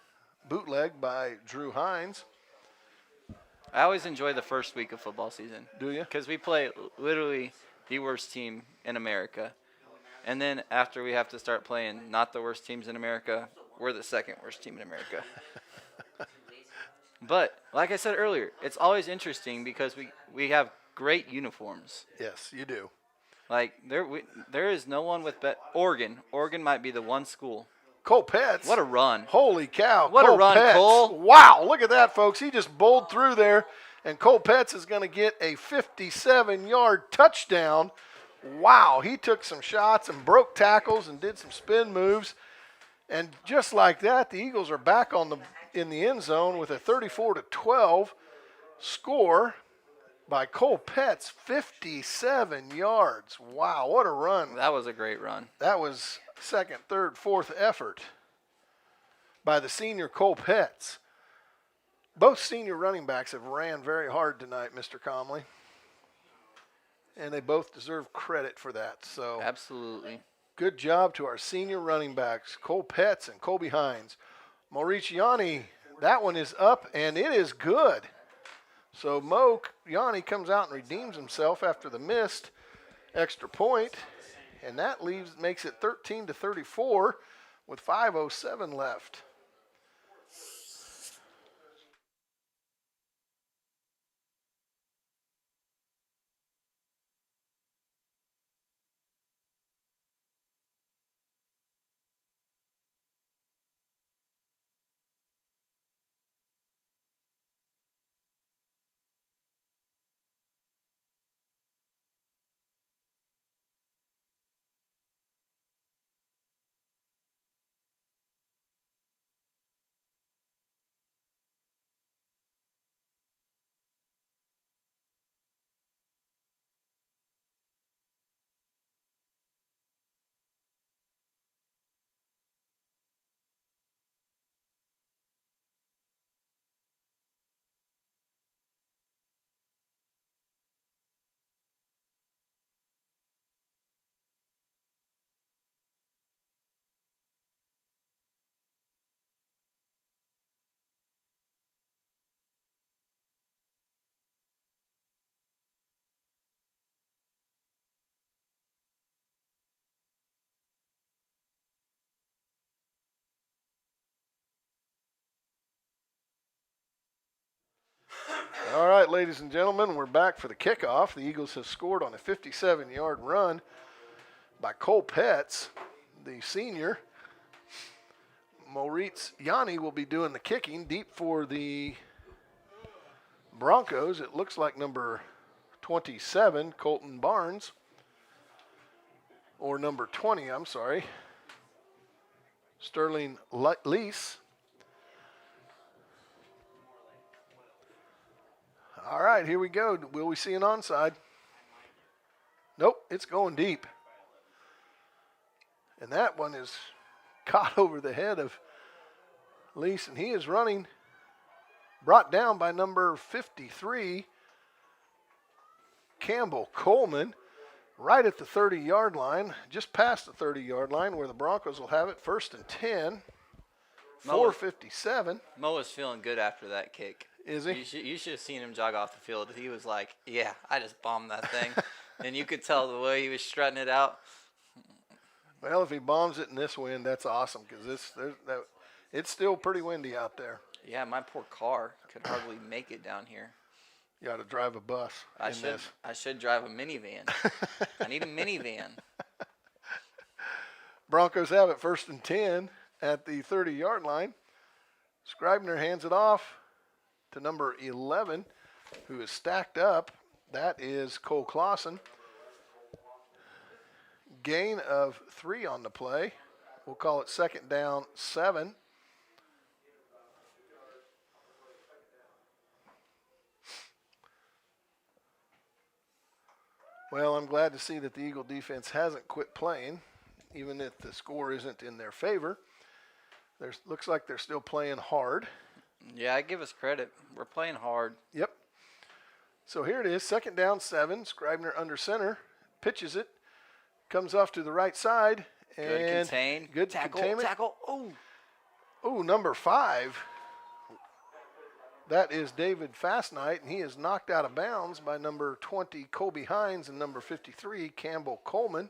bootleg by Drew Hines. I always enjoy the first week of football season. Do you? Because we play literally the worst team in America. And then after we have to start playing not the worst teams in America, we're the 2nd worst team in America. But like I said earlier, it's always interesting because we have great uniforms. Yes, you do. Like there is no one with Oregon. Oregon might be the one school. Cole Petz. What a run. Holy cow. What a Cole run, Petz. Cole. Wow, look at that, folks. He just bowled through there, and Cole Petz is going to get a 57-yard touchdown. Wow, he took some shots and broke tackles and did some spin moves. And just like that, the Eagles are back in the end zone with a 34-12 score by Cole Petz, 57 yards. Wow, what a run. That was a great run. That was 2nd, 3rd, 4th effort by the senior Cole Petz. Both senior running backs have ran very hard tonight, Mr. Comley. And they both deserve credit for that. So Absolutely. good job to our senior running backs, Cole Petz and Colby Hines. Maurice Yanni, that one is up, and it is good. So Yanni comes out and redeems himself after the missed extra point, and that makes it 13-34 with 5:07 left. ladies and gentlemen, we're back for the kickoff. The Eagles have scored on a 57-yard run by Cole Petz, the senior. Moritz Yanni will be doing the kicking deep for the Broncos. It looks like number 27, Colton Barnes, or number 20, I'm sorry, Sterling Lease. All right, here we go. Will we see an onside? Nope, it's going deep. And that one is caught over the head of Lease, and he is running, brought down by number 53, Campbell Coleman, right at the 30-yard line, just past the 30-yard line where the Broncos will have it, 1st and 10, 4:57. Mo was feeling good after that kick. Is he? You should have seen him jog off the field. He was like, yeah, I just bombed that thing. And you could tell the way he was strutting it out. Well, if he bombs it in this wind, that's awesome because it's still pretty windy out there. Yeah, my poor car could hardly make it down here. You ought to drive a bus. I should drive a minivan. I need a minivan. Broncos have it 1st and 10 at the 30-yard line. Scribner hands it off to number 11, who is stacked up. That is Cole Clausen. Gain of 3 on the play. We'll call it 2nd down 7. Well, I'm glad to see that the Eagle defense hasn't quit playing, even if the score isn't in their favor. Looks like they're still playing hard. Yeah, I give us credit. We're playing hard. Yep. So here it is, 2nd down 7. Scribner under center, pitches it, comes off to the right side. And good contain. Good tackle. Oh, number 5. That is David Fastnight, and he is knocked out of bounds by number 20, Kobe Hines, and number 53, Campbell Coleman.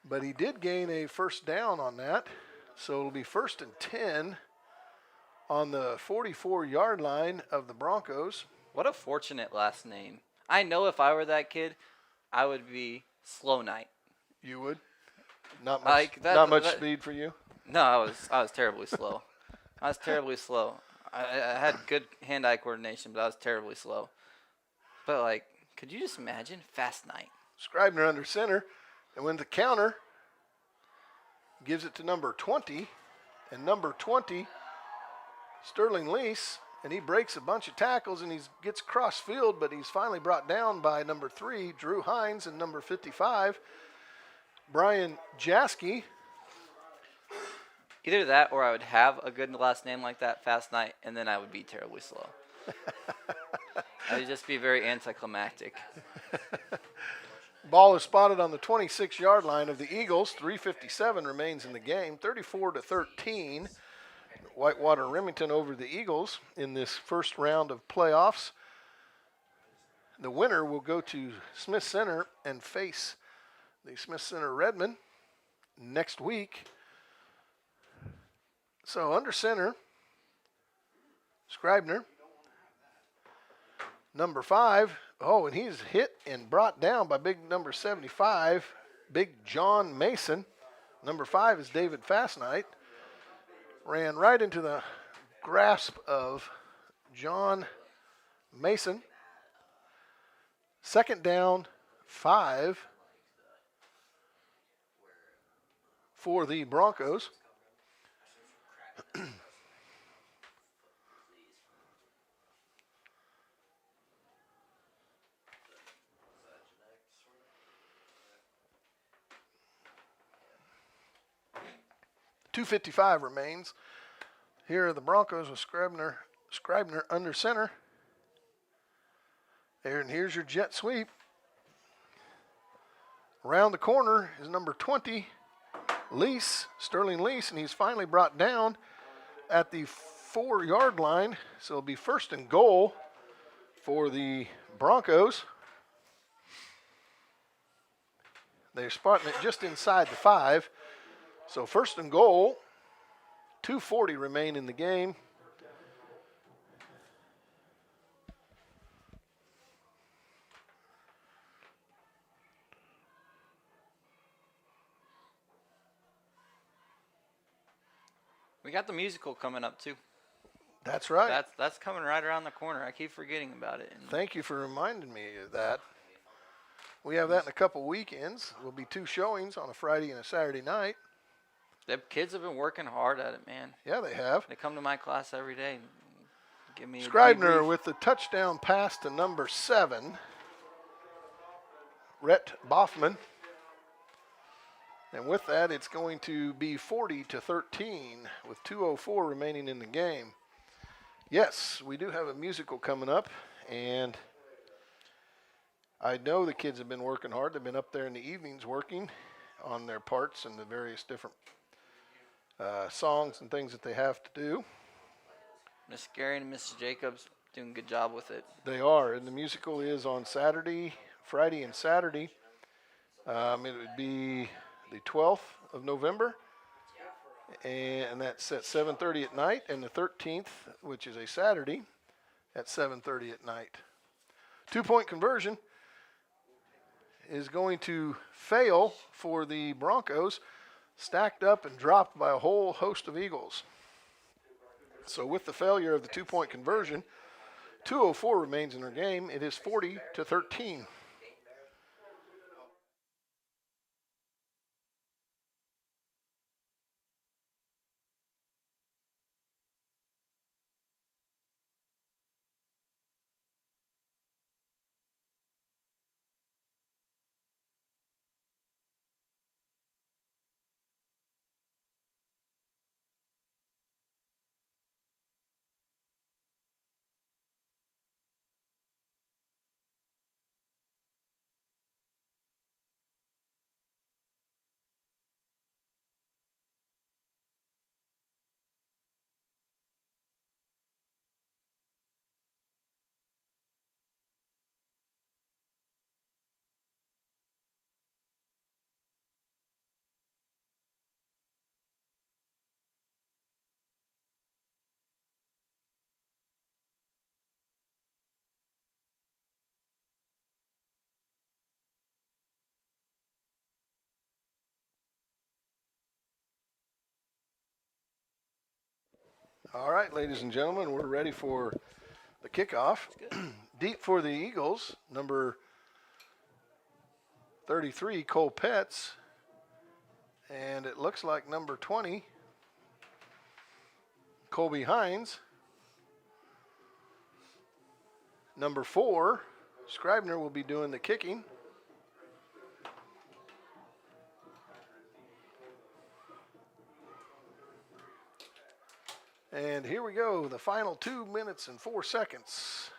But he did gain a 1st down on that, so it'll be 1st and 10 on the 44-yard line of the Broncos. What a fortunate last name. I know if I were that kid, I would be Slow Night. You would? Not much speed for you? No, I was terribly slow. I was terribly slow. I had good hand-eye coordination, but I was terribly slow. But, could you just imagine? Fast Night. Scribner under center, and when the counter gives it to number 20, and number 20, Sterling Lease, and he breaks a bunch of tackles, and he gets cross field, but he's finally brought down by number 3, Drew Hines, and number 55, Brian Jaskey. Either that or I would have a good last name like that, Fast Night, and then I would be terribly slow. I would just be very anticlimactic. Ball is spotted on the 26-yard line of the Eagles. 3:57 remains in the game. 34-13. Whitewater Remington over the Eagles in this first round of playoffs. The winner will go to Smith Center and face the Smith Center Redmen next week. So under center, Scribner. Number 5. Oh, and he's hit and brought down by big number 75, Big John Mason. Number 5 is David Fastnight. Ran right into the grasp of John Mason. 2nd down 5 for the Broncos. .255 remains. Here are the Broncos with Scribner under center. There, and here's your jet sweep. Around the corner is number 20, Sterling Lease, and he's finally brought down at the 4-yard line. So it'll be 1st and goal for the Broncos. They're spotting it just inside the 5. So 1st and goal, 2:40 remain in the game. We got the musical coming up too. That's right. That's coming right around the corner. I keep forgetting about it. And Thank you for reminding me of that. We have that in a couple weekends. There'll be 2 showings on a Friday and a Saturday night. the kids have been working hard at it, man. Yeah, they have. They come to my class every day and give me a Scribner debrief. with the touchdown pass to number 7, Rhett Boffman. And with that, it's going to be 40-13 with 2:04 remaining in the game. Yes, we do have a musical coming up, and I know the kids have been working hard. They've been up there in the evenings working on their parts and the various different songs and things that they have to do. Miss Gary and Mrs. Jacobs doing a good job with it. They are, and the musical is on Friday and Saturday. It would be the 12th of November, and that's at 7:30 at night, and the 13th, which is a Saturday, at 7:30 at night. 2-point conversion is going to fail for the Broncos, stacked up and dropped by a whole host of Eagles. So with the failure of the 2-point conversion, 2:04 remains in their game. It is 40-13. All right, ladies and gentlemen, we're ready for the kickoff. Deep for the Eagles, number 33, Cole Petts. And it looks like number 20, Colby Hines. Number 4, Scribner will be doing the kicking. And here we go, the final 2 minutes and 4 seconds.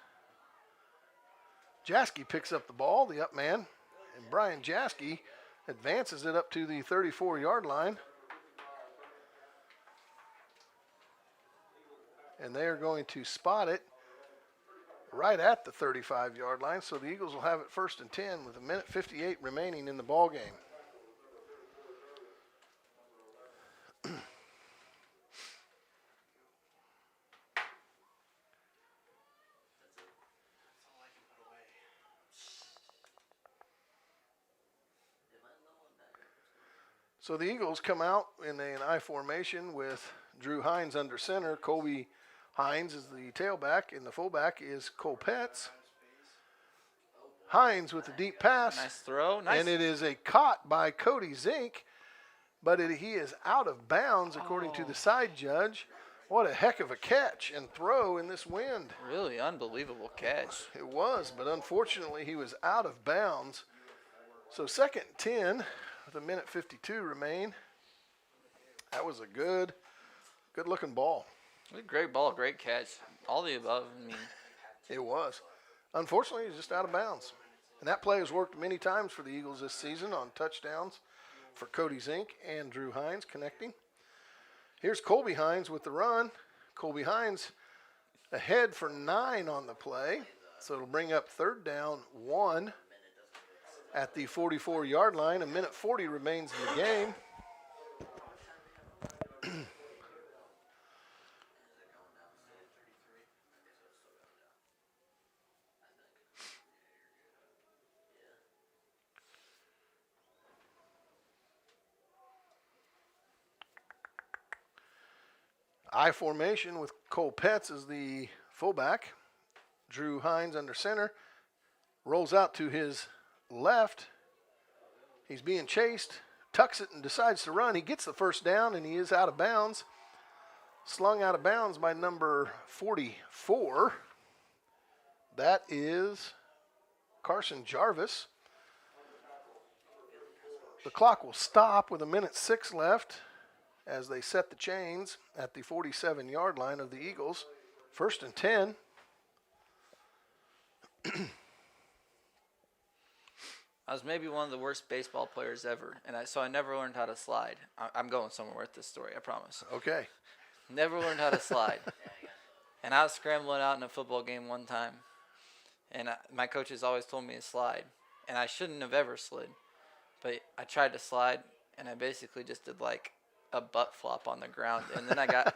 Jaskey picks up the ball, the up man, and Brian Jaskey advances it up to the 34-yard line. And they are going to spot it right at the 35-yard line, so the Eagles will have it 1st and 10 with 1:58 remaining in the ball game. So the Eagles come out in an I formation with Drew Hines under center. Colby Hines is the tailback, and the fullback is Cole Petts. Hines with the deep pass. Nice throw. Nice. And it is a caught by Cody Zink, but he is out of bounds according to the side judge. What a heck of a catch and throw in this wind. Really unbelievable catch. It was, but unfortunately he was out of bounds. So 2nd and 10 with 1:52 remain. That was a good looking ball. A great ball, great catch. All the above. I mean, It was. Unfortunately, he was just out of bounds. And that play has worked many times for the Eagles this season on touchdowns for Cody Zink and Drew Hines connecting. Here's Colby Hines with the run. Colby Hines ahead for 9 on the play. So it'll bring up 3rd down, 1 at the 44-yard line. 1:40 remains in the game. I formation with Cole Petz as the fullback. Drew Hines under center. Rolls out to his left. He's being chased. Tucks it and decides to run. He gets the first down, and he is out of bounds. Slung out of bounds by number 44. That is Carson Jarvis. The clock will stop with 1:06 left as they set the chains at the 47-yard line of the Eagles. 1st and 10. I was maybe one of the worst baseball players ever, and so I never learned how to slide. I'm going somewhere with this story, I promise. Okay. Never learned how to slide. And I was scrambling out in a football game one time, and my coaches always told me to slide, and I shouldn't have ever slid. But I tried to slide, and I basically just did like a butt flop on the ground, and then I got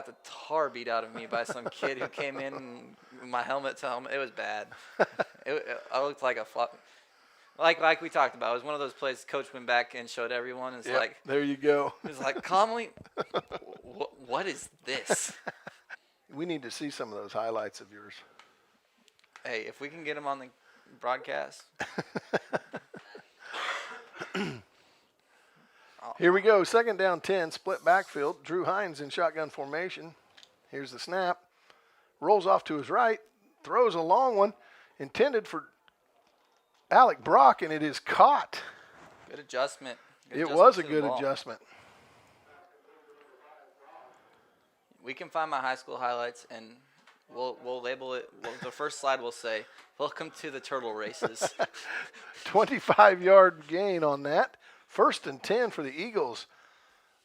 the tar beat out of me by some kid who came in with my helmet to helmet. It was bad. I looked like a flop. Like we talked about, it was one of those plays coach went back and showed everyone. It's like, there you go. It was like, calmly, what is this? We need to see some of those highlights of yours. Hey, if we can get them on the broadcast. Here we go. 2nd down 10, split backfield. Drew Hines in shotgun formation. Here's the snap. Rolls off to his right. Throws a long one intended for Alec Brock, and it is caught. Good adjustment. It was a good adjustment. We can find my high school highlights, and we'll label it. The first slide will say, "Welcome to the turtle races." 25-yard gain on that. 1st and 10 for the Eagles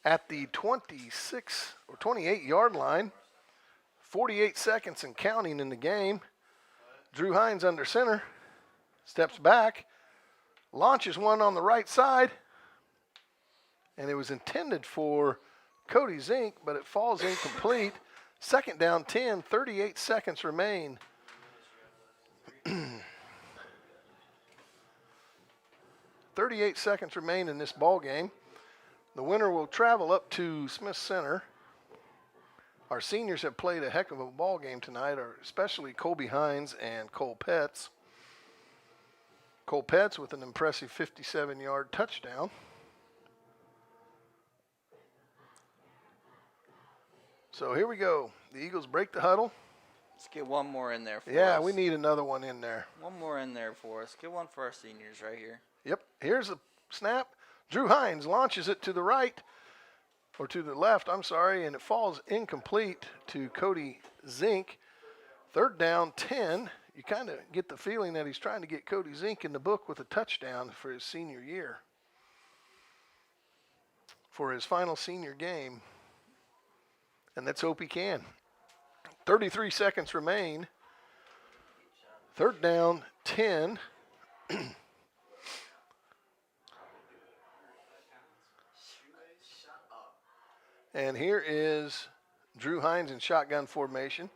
at the 26 or 28-yard line. 48 seconds and counting in the game. Drew Hines under center. Steps back. Launches one on the right side. And it was intended for Cody Zink, but it falls incomplete. 2nd down 10, 38 seconds remain. 38 seconds remain in this ball game. The winner will travel up to Smith Center. Our seniors have played a heck of a ball game tonight, especially Colby Hines and Cole Petz. Cole Petz with an impressive 57-yard touchdown. So here we go. The Eagles break the huddle. Let's get one more in there for us. Yeah, we need another one in there. One more in there for us. Get one for our seniors right here. Yep. Here's the snap. Drew Hines launches it to the right, or to the left, I'm sorry, and it falls incomplete to Cody Zink. 3rd down 10. You kind of get the feeling that he's trying to get Cody Zink in the book with a touchdown for his senior year, for his final senior game. And let's hope he can. 33 seconds remain. 3rd down 10. And here is Drew Hines in shotgun formation.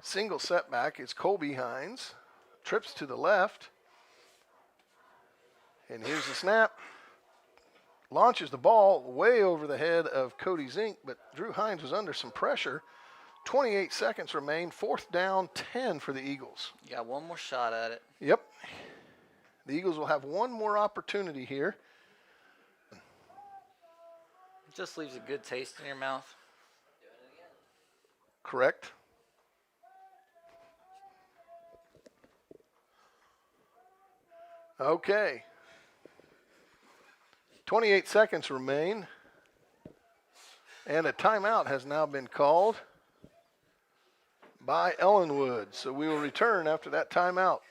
Single setback is Colby Hines. Trips to the left. And here's the snap. Launches the ball way over the head of Cody Zink, but Drew Hines was under some pressure. 28 seconds remain. 4th down 10 for the Eagles. You got one more shot at it. Yep. The Eagles will have one more opportunity here. It just leaves a good taste in your mouth. Correct. Okay. 28 seconds remain. And a timeout has now been called by Ellenwood. So we will return after that timeout.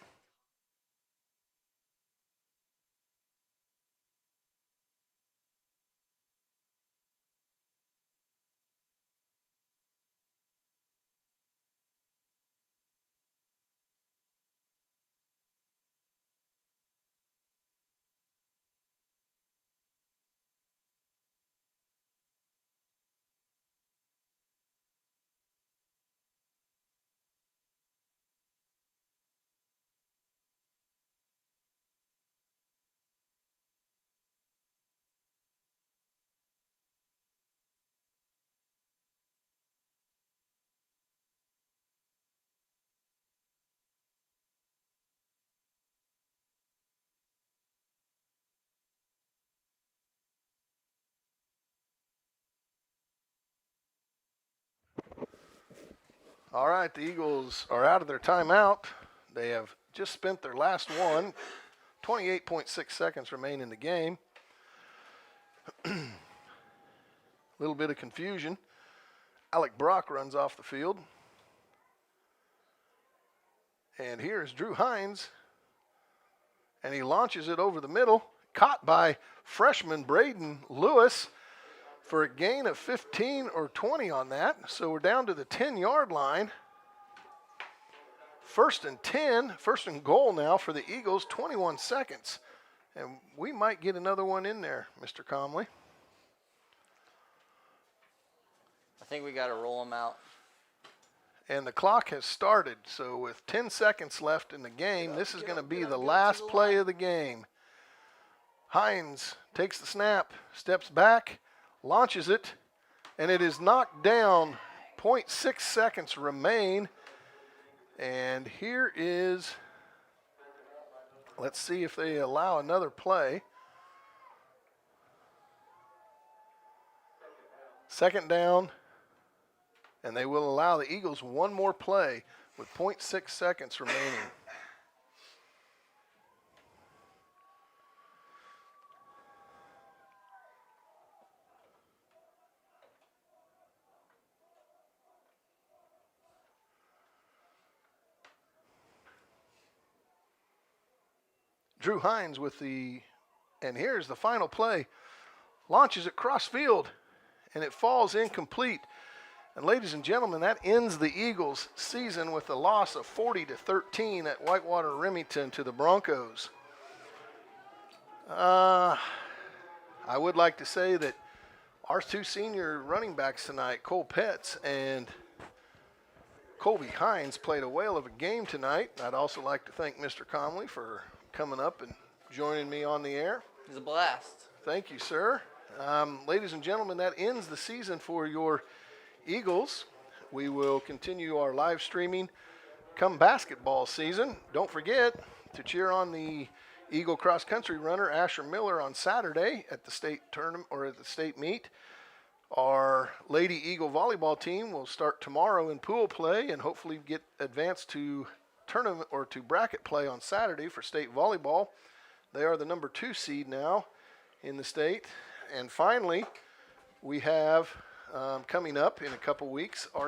All right, the Eagles are out of their timeout. They have just spent their last one. 28.6 seconds remain in the game. A little bit of confusion. Alec Brock runs off the field. And here's Drew Hines. And he launches it over the middle. Caught by freshman Braden Lewis for a gain of 15 or 20 on that. So we're down to the 10-yard line. First and 10, first and goal now for the Eagles, 21 seconds. And we might get another one in there, Mr. Comley. I think we got to roll them out. And the clock has started. So with 10 seconds left in the game, this is going to be the last play of the game. Hines takes the snap, steps back, launches it, and it is knocked down. 0.6 seconds remain. And here is, let's see if they allow another play. Second down, and they will allow the Eagles one more play with 0.6 seconds remaining. Drew Hines with the, and here's the final play, launches it cross field, and it falls incomplete. And ladies and gentlemen, that ends the Eagles' season with a loss of 40-13 at Whitewater Remington to the Broncos. I would like to say that our two senior running backs tonight, Cole Petts and Colby Hines, played a whale of a game tonight. I'd also like to thank Mr. Comley for coming up and joining me on the air. It was a blast. Thank you, sir. Ladies and gentlemen, that ends the season for your Eagles. We will continue our live streaming come basketball season. Don't forget to cheer on the Eagle cross country runner Asher Miller on Saturday at the state tournament or at the state meet. Our Lady Eagle volleyball team will start tomorrow in pool play and hopefully get advanced to tournament or to bracket play on Saturday for state volleyball. They are the number 2 seed now in the state. And finally, we have coming up in a couple weeks our